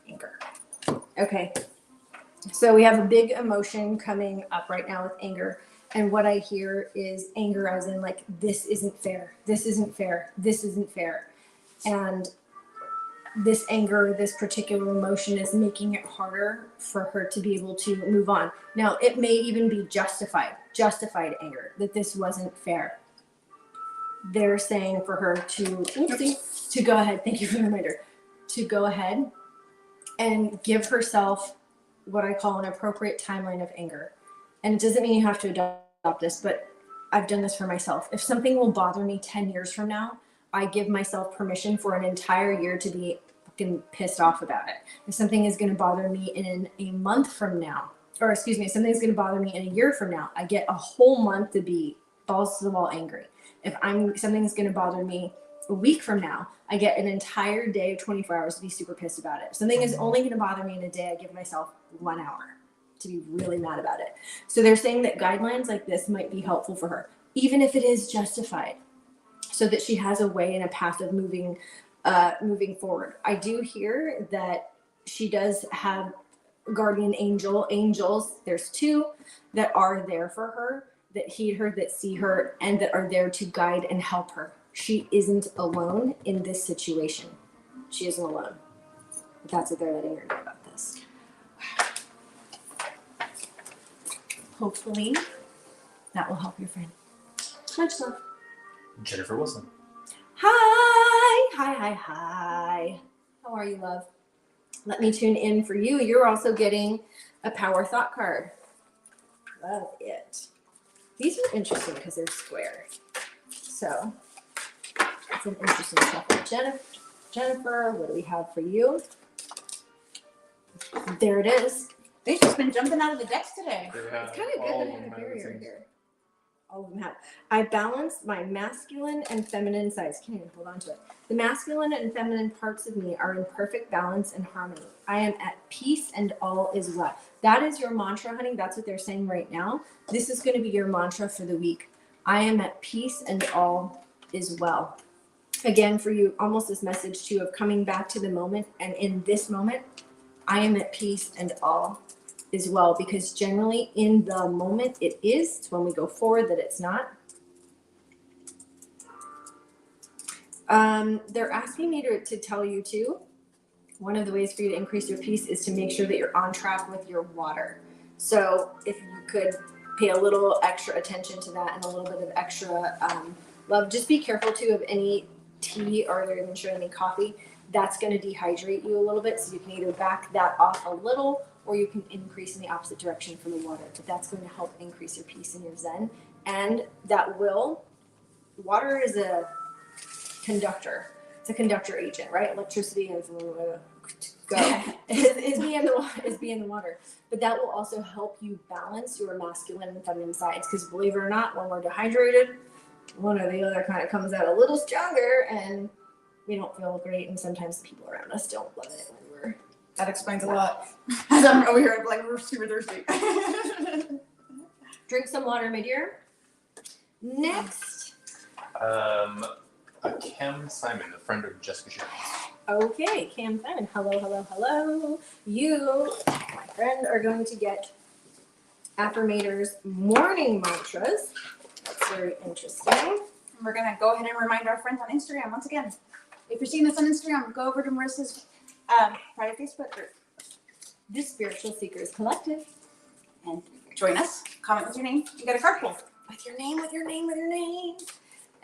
[SPEAKER 5] Anger. Okay. So we have a big emotion coming up right now with anger. And what I hear is anger as in like, this isn't fair. This isn't fair. This isn't fair. And this anger, this particular emotion is making it harder for her to be able to move on. Now, it may even be justified anger, that this wasn't fair. They're saying for her to go ahead, thank you for the reminder, to go ahead and give herself what I call an appropriate timeline of anger. And it doesn't mean you have to adopt this, but I've done this for myself. If something will bother me 10 years from now, I give myself permission for an entire year to be fucking pissed off about it. If something is going to bother me in a month from now, or excuse me, if something's going to bother me in a year from now, I get a whole month to be balls to the wall angry. If something's going to bother me a week from now, I get an entire day of 24 hours to be super pissed about it. If something is only going to bother me in a day, I give myself 1 hour to be really mad about it. So they're saying that guidelines like this might be helpful for her, even if it is justified, so that she has a way and a path of moving forward. I do hear that she does have guardian angels. There's 2 that are there for her, that heed her, that see her, and that are there to guide and help her. She isn't alone in this situation. She isn't alone. That's what they're letting her know about this. Hopefully that will help your friend. Much love.
[SPEAKER 3] Jennifer Wilson.
[SPEAKER 5] Hi. How are you, love? Let me tune in for you. You're also getting a power thought card. Love it. These are interesting because they're square. So it's an interesting shuffle. Jennifer, what do we have for you? There it is.
[SPEAKER 1] They've just been jumping out of the decks today.
[SPEAKER 3] Yeah,
[SPEAKER 5] It's kind of good
[SPEAKER 3] all
[SPEAKER 5] that I
[SPEAKER 3] of
[SPEAKER 5] have a
[SPEAKER 3] them have
[SPEAKER 5] barrier
[SPEAKER 3] things.
[SPEAKER 5] here. All of them have. I balance my masculine and feminine sides. Can't even hold on to it. The masculine and feminine parts of me are in perfect balance and harmony. I am at peace and all is well. That is your mantra, honey. That's what they're saying right now. This is going to be your mantra for the week. I am at peace and all is well. Again, for you, almost this message too of coming back to the moment. And in this moment, I am at peace and all is well, because generally in the moment it is. It's when we go forward that it's not. They're asking me to tell you too, one of the ways for you to increase your peace is to make sure that you're on track with your water. So if you could pay a little extra attention to that and a little bit of extra love, just be careful too of any tea or even sure any coffee. That's going to dehydrate you a little bit. So you can either back that off a little, or you can increase in the opposite direction from the water. But that's going to help increase your peace and your zen. And that water is a conductor. It's a conductor agent, right? Electricity is being the water. But that will also help you balance your masculine and feminine sides. Because believe it or not, when we're dehydrated, one or the other kind of comes out a little stronger, and we don't feel great. And sometimes the people around us don't love it when we're.
[SPEAKER 1] That explains a lot. As I'm over here, like, we're super thirsty.
[SPEAKER 5] Drink some water, my dear. Next.
[SPEAKER 3] Cam Simon, a friend of Jessica Sharon's.
[SPEAKER 5] Okay, Cam Simon. Hello. You, my friend, are going to get Affirmator's morning mantras. That's very interesting.
[SPEAKER 1] We're going to go ahead and remind our friends on Instagram once again. If you're seeing this on Instagram, go over to Marissa's private Facebook group.
[SPEAKER 5] The Spiritual Seekers Collective.
[SPEAKER 1] And join us. Comment with your name. You got a card pull.
[SPEAKER 5] With your name.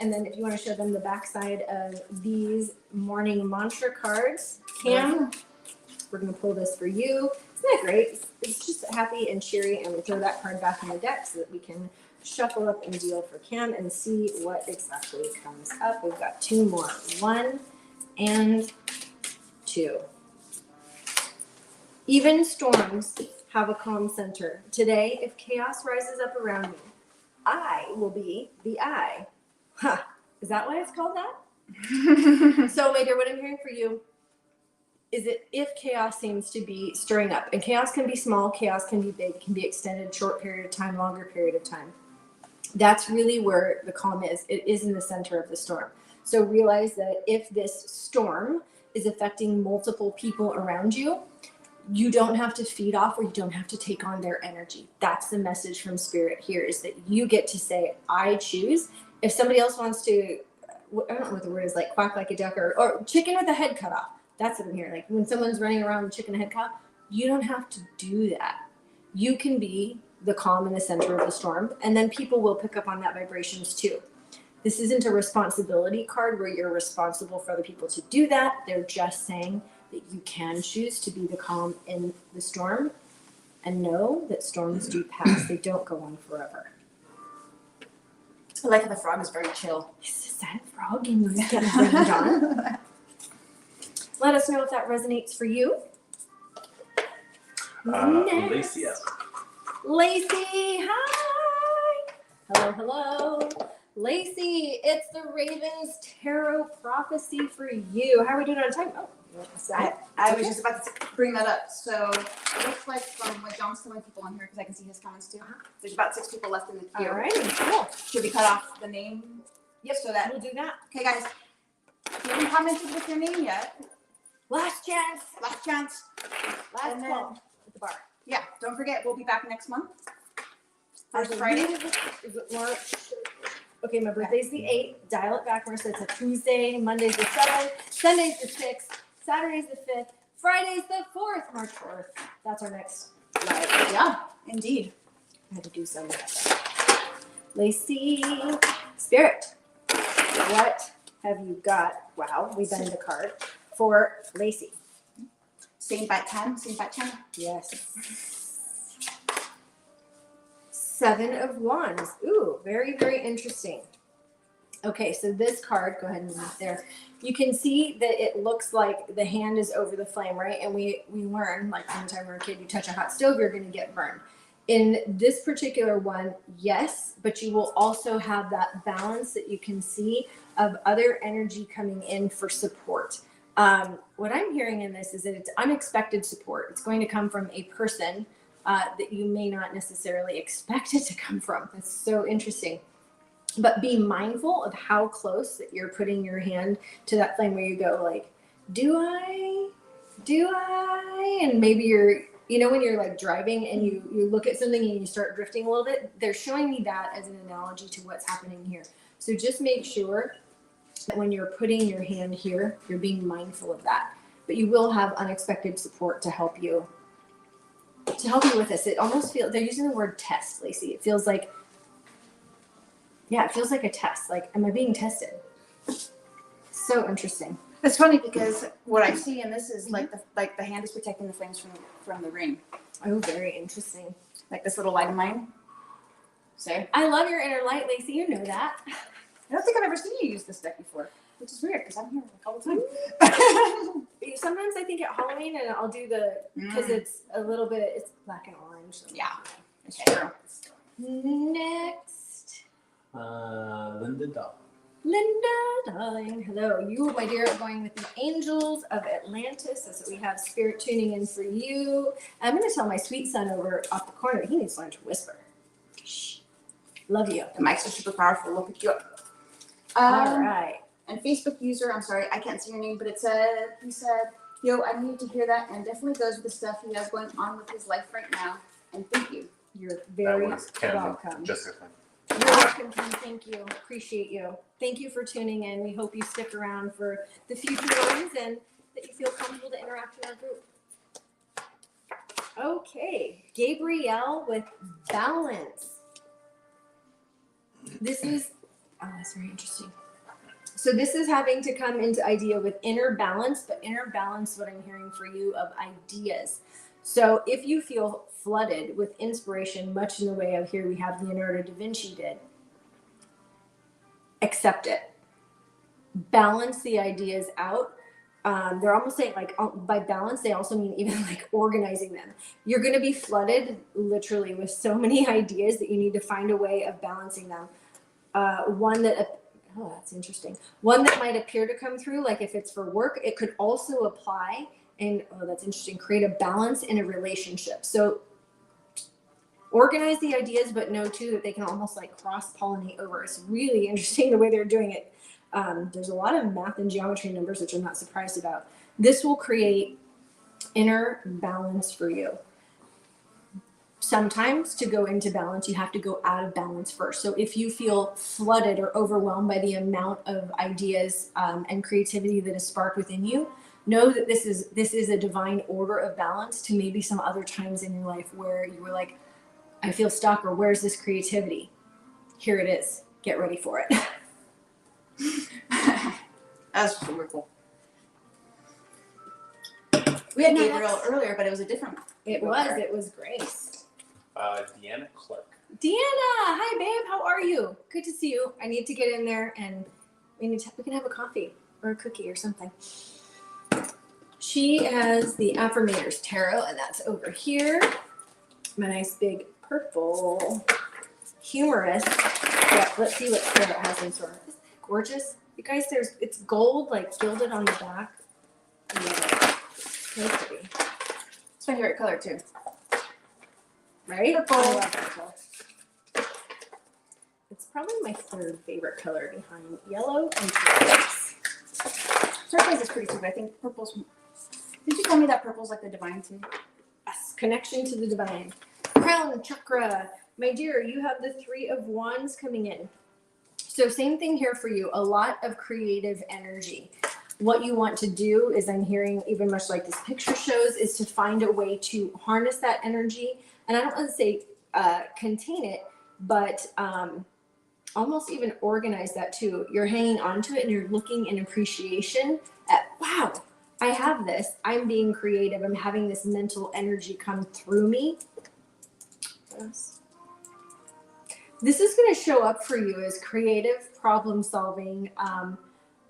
[SPEAKER 5] And then if you want to show them the backside of these morning mantra cards, Cam, we're going to pull this for you. Isn't that great? It's just happy and cheery, and we throw that card back in the deck so that we can shuffle up and deal for Cam and see what exactly comes up. We've got 2 more. 1 and 2. Even storms have a calm center. Today, if chaos rises up around me, I will be the eye. Huh. Is that why it's called that? So, my dear, what I'm hearing for you is that if chaos seems to be stirring up, and chaos can be small, chaos can be big, can be extended, short period of time, longer period of time. That's really where the calm is. It is in the center of the storm. So realize that if this storm is affecting multiple people around you, you don't have to feed off, or you don't have to take on their energy. That's the message from Spirit here, is that you get to say, I choose. If somebody else wants to, I don't know what the word is, like quack like a duck, or chicken with a head cut off. That's what I'm hearing. Like when someone's running around with chicken head cut, you don't have to do that. You can be the calm in the center of the storm, and then people will pick up on that vibrations too. This isn't a responsibility card where you're responsible for other people to do that. They're just saying that you can choose to be the calm in the storm, and know that storms do pass. They don't go on forever.
[SPEAKER 1] I like how the frog is very chill.
[SPEAKER 5] Is that frog in you getting rained on? Let us know if that resonates for you.
[SPEAKER 3] Lacey S.
[SPEAKER 5] Lacey, hi. Hello, hello. Lacey, it's the Ravens Tarot Prophecy for you. How are we doing on time? Oh, you want to say?
[SPEAKER 1] I was just about to bring that up. So it looks like from what John's telling people on here, because I can see his comments too. There's about 6 people left in the queue.
[SPEAKER 5] All right, cool.
[SPEAKER 1] Should we cut off the name?
[SPEAKER 5] Yep,
[SPEAKER 1] So that,
[SPEAKER 5] we'll do that.
[SPEAKER 1] okay guys, if you haven't commented with your name yet,
[SPEAKER 5] Last chance.
[SPEAKER 1] last chance.
[SPEAKER 5] Last
[SPEAKER 1] And then-
[SPEAKER 5] call at the bar.
[SPEAKER 1] Yeah, don't forget, we'll be back next month. First
[SPEAKER 5] I
[SPEAKER 1] Friday.
[SPEAKER 5] believe Is it March? Okay, my birthday's the 8th. Dial it backwards. So it's a Tuesday. Monday's the 7th. Sunday's the 6th. Saturday's the 5th. Friday's the 4th. March 4th. That's our next live.
[SPEAKER 1] Yeah, indeed.
[SPEAKER 5] I had to do some. Lacey, Spirit, what have you got? Wow, we bend the card for Lacey.
[SPEAKER 1] Same bat 10, same bat 10.
[SPEAKER 5] Yes. 7 of Wands. Ooh, very, very interesting. Okay, so this card, go ahead and move there. You can see that it looks like the hand is over the flame, right? And we learn, like from the time we were a kid, you touch a hot stove, you're going to get burned. In this particular one, yes, but you will also have that balance that you can see of other energy coming in for support. What I'm hearing in this is that it's unexpected support. It's going to come from a person that you may not necessarily expect it to come from. That's so interesting. But be mindful of how close that you're putting your hand to that flame where you go like, do I? And maybe you're, you know, when you're like driving and you look at something and you start drifting a little bit, they're showing me that as an analogy to what's happening here. So just make sure that when you're putting your hand here, you're being mindful of that. But you will have unexpected support to help you with this. It almost feels, they're using the word test, Lacey. It feels like, yeah, it feels like a test. Like, am I being tested? So interesting.
[SPEAKER 1] It's funny because what I see in this is like the hand is protecting the flames from the ring.
[SPEAKER 5] Oh, very interesting.
[SPEAKER 1] Like this little light of mine. So
[SPEAKER 5] I love your inner light, Lacey. You know that.
[SPEAKER 1] I don't think I've ever seen you use this deck before, which is weird because I'm here like all the time.
[SPEAKER 5] Sometimes I think at Halloween and I'll do because it's a little bit, it's black and orange. So.
[SPEAKER 1] Yeah, it's true.
[SPEAKER 5] Next.
[SPEAKER 3] Linda Dahl.
[SPEAKER 5] Linda, darling, hello. You, my dear, are going with the Angels of Atlantis. That's what we have. Spirit tuning in for you. I'm going to tell my sweet son over off the corner. He needs to learn to whisper. Shh. Love you.
[SPEAKER 1] The mics are super powerful. We'll pick you up.
[SPEAKER 5] All right.
[SPEAKER 1] And Facebook user, I'm sorry, I can't see your name, but he said, yo, I need to hear that, and definitely goes with the stuff he has going on with his life right now. And thank you.
[SPEAKER 5] You're
[SPEAKER 3] That
[SPEAKER 5] very
[SPEAKER 3] was Ken,
[SPEAKER 5] welcome.
[SPEAKER 3] Jessica Flynn.
[SPEAKER 5] You're welcome, Kim. Thank you. Appreciate you. Thank you for tuning in. We hope you stick around for the future ones and that you feel comfortable to interact in our group. Okay, Gabrielle with balance. This is, oh, that's very interesting. So this is having to come into idea with inner balance, but inner balance, what I'm hearing for you of ideas. So if you feel flooded with inspiration, much in the way of here we have Leonardo da Vinci did, accept it. Balance the ideas out. They're almost saying like by balance, they also mean even like organizing them. You're going to be flooded literally with so many ideas that you need to find a way of balancing them. Oh, that's interesting. One that might appear to come through, like if it's for work, it could also apply and, oh, that's interesting, create a balance in a relationship. So organize the ideas, but know too that they can almost like cross-pollinate over. It's really interesting the way they're doing it. There's a lot of math and geometry numbers, which I'm not surprised about. This will create inner balance for you. Sometimes to go into balance, you have to go out of balance first. So if you feel flooded or overwhelmed by the amount of ideas and creativity that is sparked within you, know that this is a divine order of balance to maybe some other times in your life where you were like, I feel stuck, or where's this creativity? Here it is. Get ready for it.
[SPEAKER 1] That's super cool. We had Gabriel earlier, but it was a different.
[SPEAKER 5] It was Grace.
[SPEAKER 3] Deanna Clark.
[SPEAKER 5] Deanna, hi babe, how are you? Good to see you. I need to get in there and we can have a coffee or a cookie or something. She has the Affirmators Tarot, and that's over here. My nice big purple humorous. Yeah, let's see what Spirit has in store. Isn't that gorgeous? You guys, it's gold, like gilded on the back. Yeah, so pretty.
[SPEAKER 1] It's my favorite color too.
[SPEAKER 5] Right?
[SPEAKER 1] Purple.
[SPEAKER 5] I love purple. It's probably my third favorite color behind yellow and turquoise.
[SPEAKER 1] Turquoise is pretty too, but I think purple's. Did you tell me that purple's like the divine too?
[SPEAKER 5] Yes, connection to the divine. Crown chakra. My dear, you have the 3 of Wands coming in. So same thing here for you. A lot of creative energy. What you want to do is, I'm hearing, even much like this picture shows, is to find a way to harness that energy. And I don't want to say contain it, but almost even organize that too. You're hanging on to it and you're looking in appreciation at, wow, I have this. I'm being creative. I'm having this mental energy come through me. Yes. This is going to show up for you as creative problem solving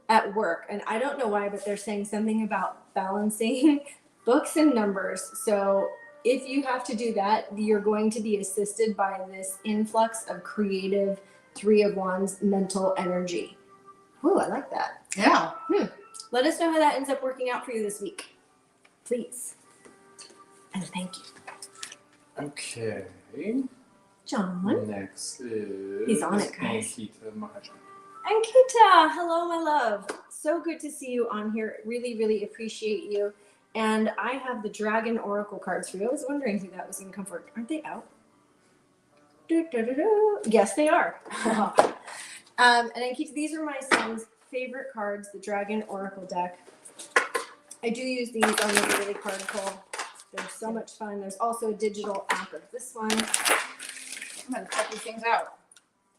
[SPEAKER 5] at work. And I don't know why, but they're saying something about balancing books and numbers. So if you have to do that, you're going to be assisted by this influx of creative 3 of Wands mental energy. Ooh, I like that.
[SPEAKER 1] Yeah.
[SPEAKER 5] Let us know how that ends up working out for you this week. Please. And thank you.
[SPEAKER 3] Okay.
[SPEAKER 5] John.
[SPEAKER 3] Next is
[SPEAKER 5] He's on it, guys.
[SPEAKER 3] Ankita Mahajan.
[SPEAKER 5] Ankita, hello, my love. So good to see you on here. Really, really appreciate you. And I have the Dragon Oracle cards for you. I was wondering who that was going to come for. Aren't they out? Yes, they are. And Ankita, these are my son's favorite cards, the Dragon Oracle deck. I do use these on the daily card pull. They're so much fun. There's also a digital app of this one.
[SPEAKER 1] I'm gonna check these things out.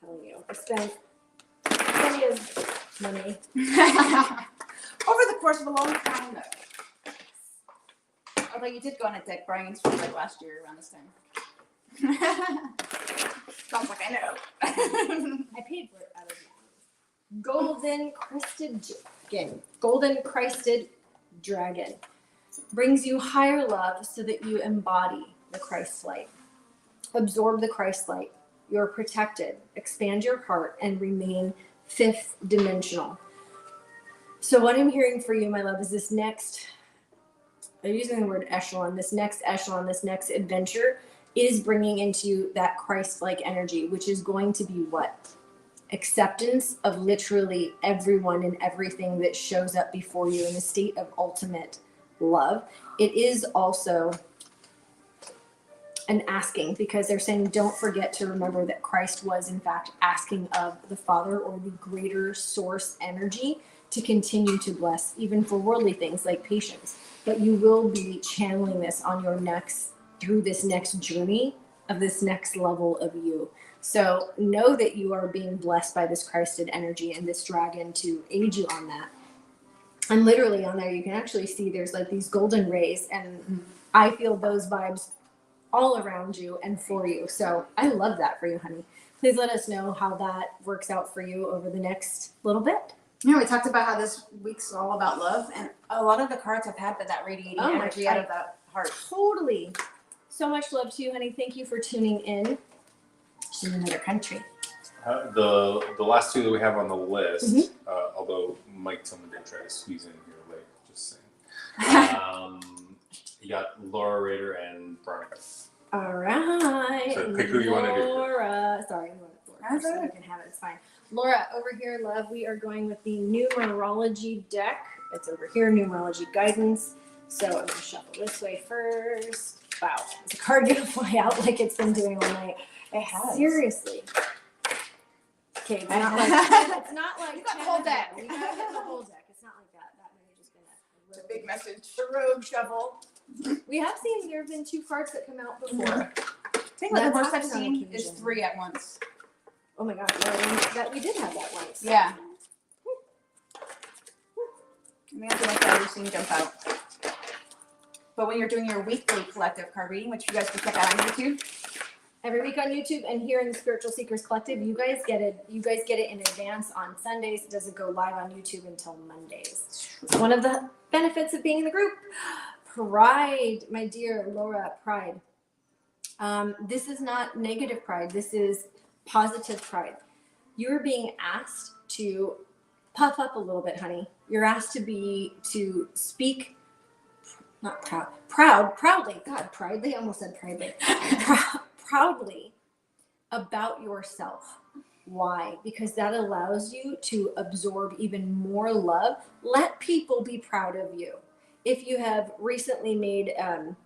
[SPEAKER 5] I'm telling you, I spent plenty of money.
[SPEAKER 1] Over the course of a long time though. Although you did go on a deck buying spree like last year around this time. Sounds like I know.
[SPEAKER 5] I paid for it out of Golden Crested Dragon. Golden Crested Dragon brings you higher love so that you embody the Christ light. Absorb the Christ light. You're protected. Expand your heart and remain 5th dimensional. So what I'm hearing for you, my love, is this next, I'm using the word echelon, this next adventure is bringing into you that Christ-like energy, which is going to be what? Acceptance of literally everyone and everything that shows up before you in a state of ultimate love. It is also an asking, because they're saying don't forget to remember that Christ was in fact asking of the Father or the greater source energy to continue to bless, even for worldly things like patience. But you will be channeling this on your next, through this next journey of this next level of you. So know that you are being blessed by this Christed energy and this dragon to aid you on that. And literally on there, you can actually see there's like these golden rays, and I feel those vibes all around you and for you. So I love that for you, honey. Please let us know how that works out for you over the next little bit.
[SPEAKER 1] You know, we talked about how this week's all about love, and a lot of the cards have had that radiating energy out of the heart.
[SPEAKER 5] Totally. So much love to you, honey. Thank you for tuning in. She's in another country.
[SPEAKER 3] The last 2 that we have on the list, although Mike Tillman did try to squeeze in here late, just saying. You got Laura Rader and Veronika.
[SPEAKER 5] All right.
[SPEAKER 3] So pick who you want to do.
[SPEAKER 5] Laura. Sorry, you want Laura. So you can have it. It's fine. Laura, over here, love, we are going with the numerology deck. It's over here, numerology guidance. So I'm going to shuffle this way first. Wow. Is the card going to fly out like it's been doing all night?
[SPEAKER 1] It has.
[SPEAKER 5] Seriously. Okay, it's not like it's not like
[SPEAKER 1] You got the whole deck.
[SPEAKER 5] You gotta get the whole deck. It's not like that. That may have just been
[SPEAKER 1] It's a big message.
[SPEAKER 5] the rogue shuffle. We have seen there have been 2 cards that come out before.
[SPEAKER 1] I think like the
[SPEAKER 5] That's
[SPEAKER 1] most I've
[SPEAKER 5] happened on
[SPEAKER 1] seen is
[SPEAKER 5] occasion.
[SPEAKER 1] 3 at once.
[SPEAKER 5] Oh my gosh, that we did have that once.
[SPEAKER 1] Yeah. I mean, I feel like that we've seen jump out. But when you're doing your weekly collective card reading, which you guys can check out on YouTube,
[SPEAKER 5] Every week on YouTube and here in the Spiritual Seekers Collective, you guys get it. You guys get it in advance on Sundays. It doesn't go live on YouTube until Mondays. It's one of the benefits of being in the group. Pride, my dear Laura, pride. This is not negative pride. This is positive pride. You're being asked to puff up a little bit, honey. You're asked to speak, not proudly. God, proudly. I almost said pridely. Proudly about yourself. Why? Because that allows you to absorb even more love. Let people be proud of you. If you have recently made an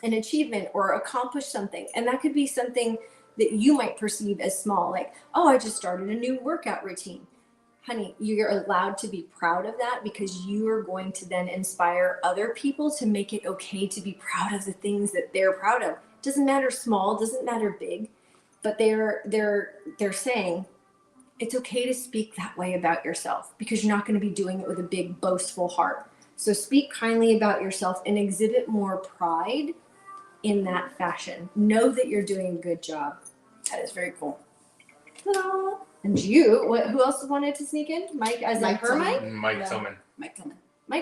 [SPEAKER 5] achievement or accomplished something, and that could be something that you might perceive as small, like, oh, I just started a new workout routine. Honey, you're allowed to be proud of that because you are going to then inspire other people to make it okay to be proud of the things that they're proud of. Doesn't matter small, doesn't matter big, but they're saying it's okay to speak that way about yourself because you're not going to be doing it with a big boastful heart. So speak kindly about yourself and exhibit more pride in that fashion. Know that you're doing a good job.
[SPEAKER 1] That is very cool.
[SPEAKER 5] Ta-da. And you, who else wanted to sneak in? Mike, as in her
[SPEAKER 1] Tillman.
[SPEAKER 5] Mike?
[SPEAKER 3] Mike
[SPEAKER 5] No.
[SPEAKER 3] Tillman.
[SPEAKER 1] Mike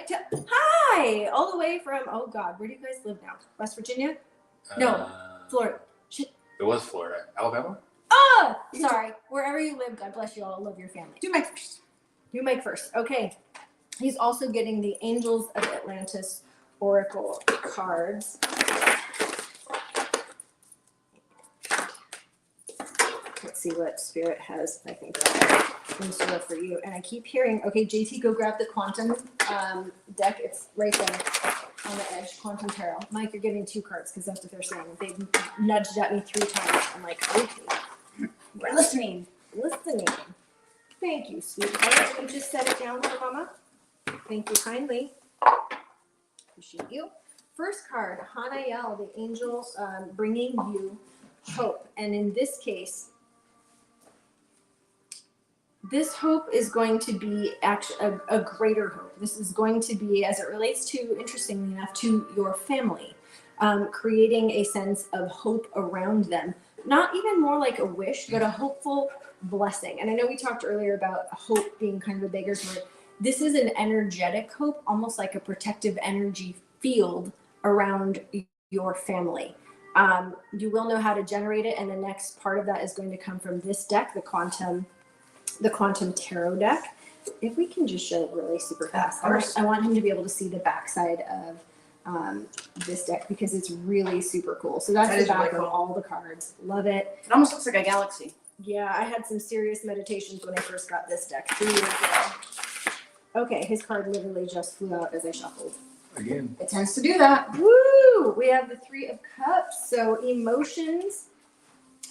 [SPEAKER 1] Tillman.
[SPEAKER 5] Hi, all the way from, oh God, where do you guys live now? West Virginia? No, Florida. Shit.
[SPEAKER 3] It was Florida. Alabama?
[SPEAKER 5] Oh, sorry. Wherever you live, God bless you all. Love your family.
[SPEAKER 1] Do Mike first.
[SPEAKER 5] You Mike first. Okay. He's also getting the Angels of Atlantis Oracle cards. Let's see what Spirit has, I think, in store for you. And I keep hearing, okay, JT, go grab the Quantum deck. It's right there on the edge, Quantum Tarot. Mike, you're getting 2 cards because that's what they're saying. They've nudged at me 3 times. I'm like, okay.
[SPEAKER 1] We're listening.
[SPEAKER 5] Listening. Thank you, sweetheart. You just set it down for Mama. Thank you kindly. Appreciate you. First card, Hanael, the angel bringing you hope. And in this case, this hope is going to be actually a greater hope. This is going to be, as it relates to, interestingly enough, to your family, creating a sense of hope around them. Not even more like a wish, but a hopeful blessing. And I know we talked earlier about hope being kind of a beggar's word. This is an energetic hope, almost like a protective energy field around your family. You will know how to generate it, and the next part of that is going to come from this deck, the Quantum Tarot deck. If we can just show it really super fast. I want him to be able to see the backside of this deck because it's really super cool. So that's the back of all the cards. Love it.
[SPEAKER 1] It almost looks like a galaxy.
[SPEAKER 5] Yeah, I had some serious meditations when I first got this deck 3 years ago. Okay, his card literally just flew out as I shuffled.
[SPEAKER 3] Again.
[SPEAKER 1] It tends to do that.
[SPEAKER 5] Woo! We have the 3 of Cups. So emotions,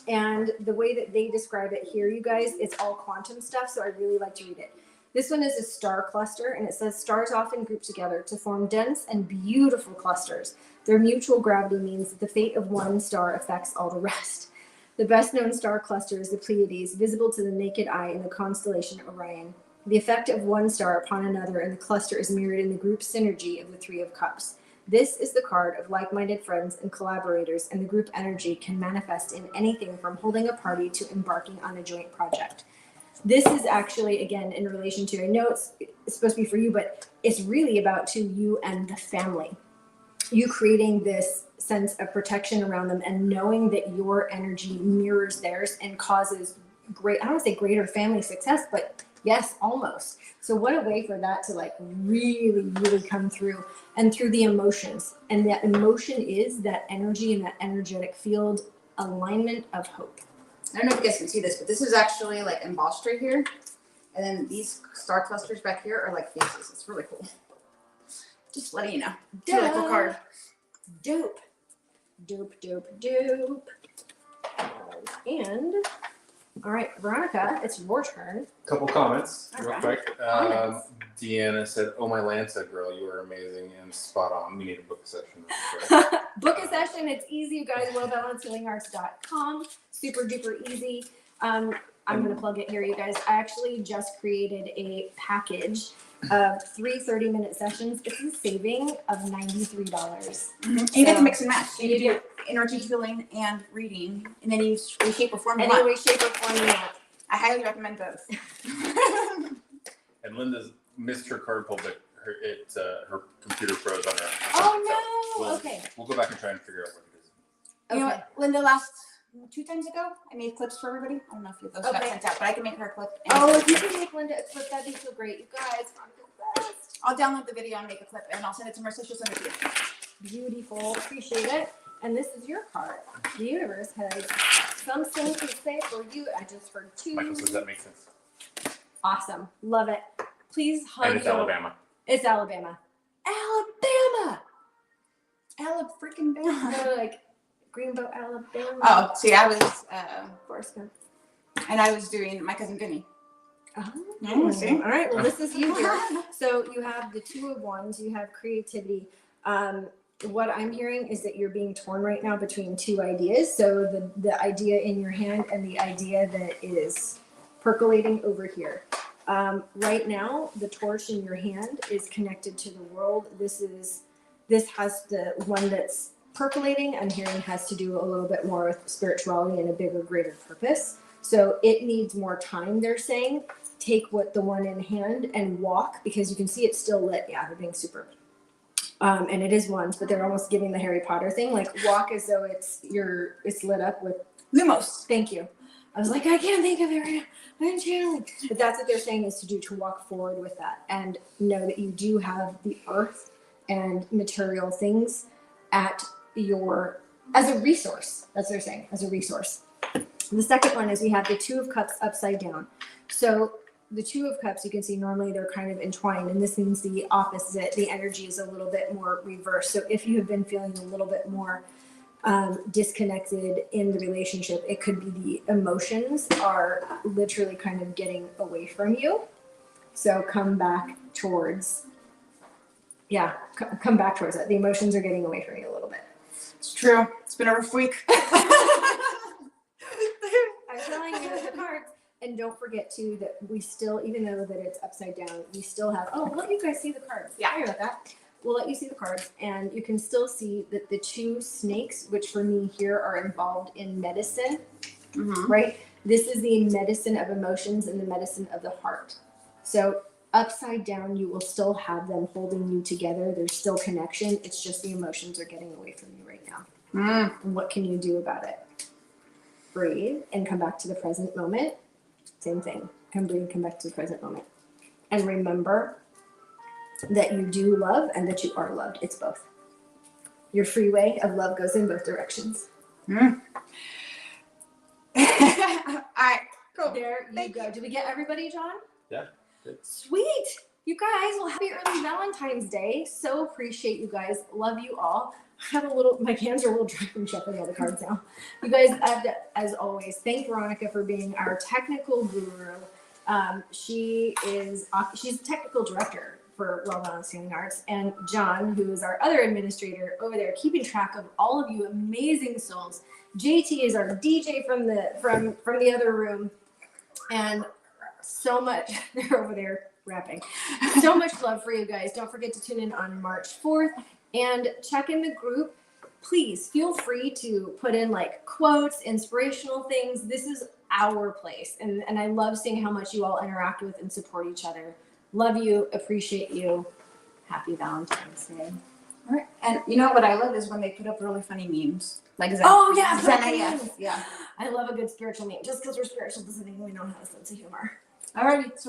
[SPEAKER 5] and the way that they describe it here, you guys, it's all quantum stuff. So I really like to read it. This one is a star cluster, and it says stars often group together to form dense and beautiful clusters. Their mutual gravity means that the fate of one star affects all the rest. The best known star cluster is the Pleiades, visible to the naked eye in the constellation Orion. The effect of one star upon another in the cluster is mirrored in the group synergy of the 3 of Cups. This is the card of like-minded friends and collaborators, and the group energy can manifest in anything from holding a party to embarking on a joint project. This is actually, again, in relation to, I know it's supposed to be for you, but it's really about to you and the family. You creating this sense of protection around them and knowing that your energy mirrors theirs and causes great, I don't want to say greater family success, but yes, almost. So what a way for that to like really, really come through, and through the emotions. And that emotion is that energy and that energetic field alignment of hope.
[SPEAKER 1] I don't know if you guys can see this, but this is actually like embossed right here. And then these star clusters back here are like faces. It's really cool. Just letting you know. It's a really cool card.
[SPEAKER 5] Dope. Dope, dope, dope. And, all right, Veronika, it's your turn.
[SPEAKER 3] Couple comments, real
[SPEAKER 1] Okay.
[SPEAKER 3] quick.
[SPEAKER 5] Comments.
[SPEAKER 3] Deanna said, "Oh my Lanza girl, you are amazing and spot on. We need a book session." That's great.
[SPEAKER 5] Book a session. It's easy, you guys. wellbalancehealingarts.com. Super duper easy. I'm going to plug it here, you guys. I actually just created a package of 3 30-minute sessions. It's a saving of $93.
[SPEAKER 1] And you get to mix and match. So you do energy healing and reading, and then you shape or form you
[SPEAKER 5] Any
[SPEAKER 1] want.
[SPEAKER 5] way, shape, or form you want.
[SPEAKER 1] I highly recommend both.
[SPEAKER 3] And Linda's missed her card pull, but her computer froze on her.
[SPEAKER 5] Oh, no.
[SPEAKER 3] So
[SPEAKER 5] Okay.
[SPEAKER 3] We'll go back and try and figure out what it is.
[SPEAKER 1] You know
[SPEAKER 5] Okay.
[SPEAKER 1] what, Linda, last 2 times ago. I made clips for everybody. I don't know if those got
[SPEAKER 5] Okay.
[SPEAKER 1] sent out, but I can make her a clip. and
[SPEAKER 5] Oh,
[SPEAKER 1] send
[SPEAKER 5] if you
[SPEAKER 1] it.
[SPEAKER 5] can make Linda a clip, that'd be so great. You guys, I'm the best.
[SPEAKER 1] I'll download the video and make a clip, and I'll send it to Marissa. She'll send it to you.
[SPEAKER 5] Beautiful. Appreciate it. And this is your card. The universe has something to say for you. I just heard 2.
[SPEAKER 3] Michael says that makes sense.
[SPEAKER 5] Awesome. Love it. Please hug
[SPEAKER 3] And it's
[SPEAKER 5] your-
[SPEAKER 3] Alabama.
[SPEAKER 5] It's Alabama. Alabama!
[SPEAKER 1] Freaking Bama.
[SPEAKER 5] No, like Greenbow, Alabama.
[SPEAKER 1] Oh, see, I was,
[SPEAKER 5] Forrest Gump.
[SPEAKER 1] and I was doing my cousin Vinny.
[SPEAKER 5] Oh,
[SPEAKER 1] Yeah, see?
[SPEAKER 5] all right. Well, this is you here. So you have the 2 of Wands. You have creativity. What I'm hearing is that you're being torn right now between 2 ideas. So the idea in your hand and the idea that is percolating over here. Right now, the torch in your hand is connected to the world. This has the one that's percolating. I'm hearing has to do a little bit more with spirituality and a bigger, greater purpose. So it needs more time, they're saying. Take the one in hand and walk, because you can see it's still lit. Yeah, they're being super. And it is Wands, but they're almost giving the Harry Potter thing, like walk as though it's lit up with
[SPEAKER 1] Lumos.
[SPEAKER 5] Thank you. I was like, I can't think of it right now. I'm channeling. But that's what they're saying is to walk forward with that and know that you do have the earth and material things as a resource. That's what they're saying, as a resource. The second one is we have the 2 of Cups upside down. So the 2 of Cups, you can see normally they're kind of entwined, and this means the opposite. The energy is a little bit more reversed. So if you have been feeling a little bit more disconnected in the relationship, it could be the emotions are literally kind of getting away from you. So come back towards it. The emotions are getting away from you a little bit.
[SPEAKER 1] It's true. It's been a rough week.
[SPEAKER 5] I'm telling you the cards. And don't forget too that we still, even though that it's upside down, we still have, we'll let you guys see the cards.
[SPEAKER 1] Yeah.
[SPEAKER 5] Sorry about that. We'll let you see the cards, and you can still see that the 2 snakes, which for me here are involved in medicine, right? This is the medicine of emotions and the medicine of the heart. So upside down, you will still have them holding you together. There's still connection. It's just the emotions are getting away from you right now. And what can you do about it? Breathe and come back to the present moment. Same thing. Breathe, come back to the present moment. And remember that you do love and that you are loved. It's both. Your freeway of love goes in both directions.
[SPEAKER 1] All right. Cool.
[SPEAKER 5] There you go. Did we get everybody, John?
[SPEAKER 3] Yeah. Good.
[SPEAKER 5] Sweet. You guys, well, happy early Valentine's Day. So appreciate you guys. Love you all. I have my hands are a little dry from shuffling all the cards now. You guys, as always, thank Veronika for being our technical guru. She's the technical director for Well Balanced Healing Arts, and John, who is our other administrator over there, keeping track of all of you amazing souls. JT is our DJ from the other room, and so much. They're over there rapping. So much love for you guys. Don't forget to tune in on March 4th and check in the group. Please feel free to put in like quotes, inspirational things. This is our place, and I love seeing how much you all interact with and support each other. Love you, appreciate you. Happy Valentine's Day.
[SPEAKER 1] All right. And you know what I love is when they put up really funny memes. Like Zen.
[SPEAKER 5] Oh yeah,
[SPEAKER 1] Zen
[SPEAKER 5] funny
[SPEAKER 1] AF.
[SPEAKER 5] memes.
[SPEAKER 1] Yeah.
[SPEAKER 5] I love a good spiritual meme. Just because we're spiritual doesn't mean we don't have a sense of humor.
[SPEAKER 1] Alrighty. So we're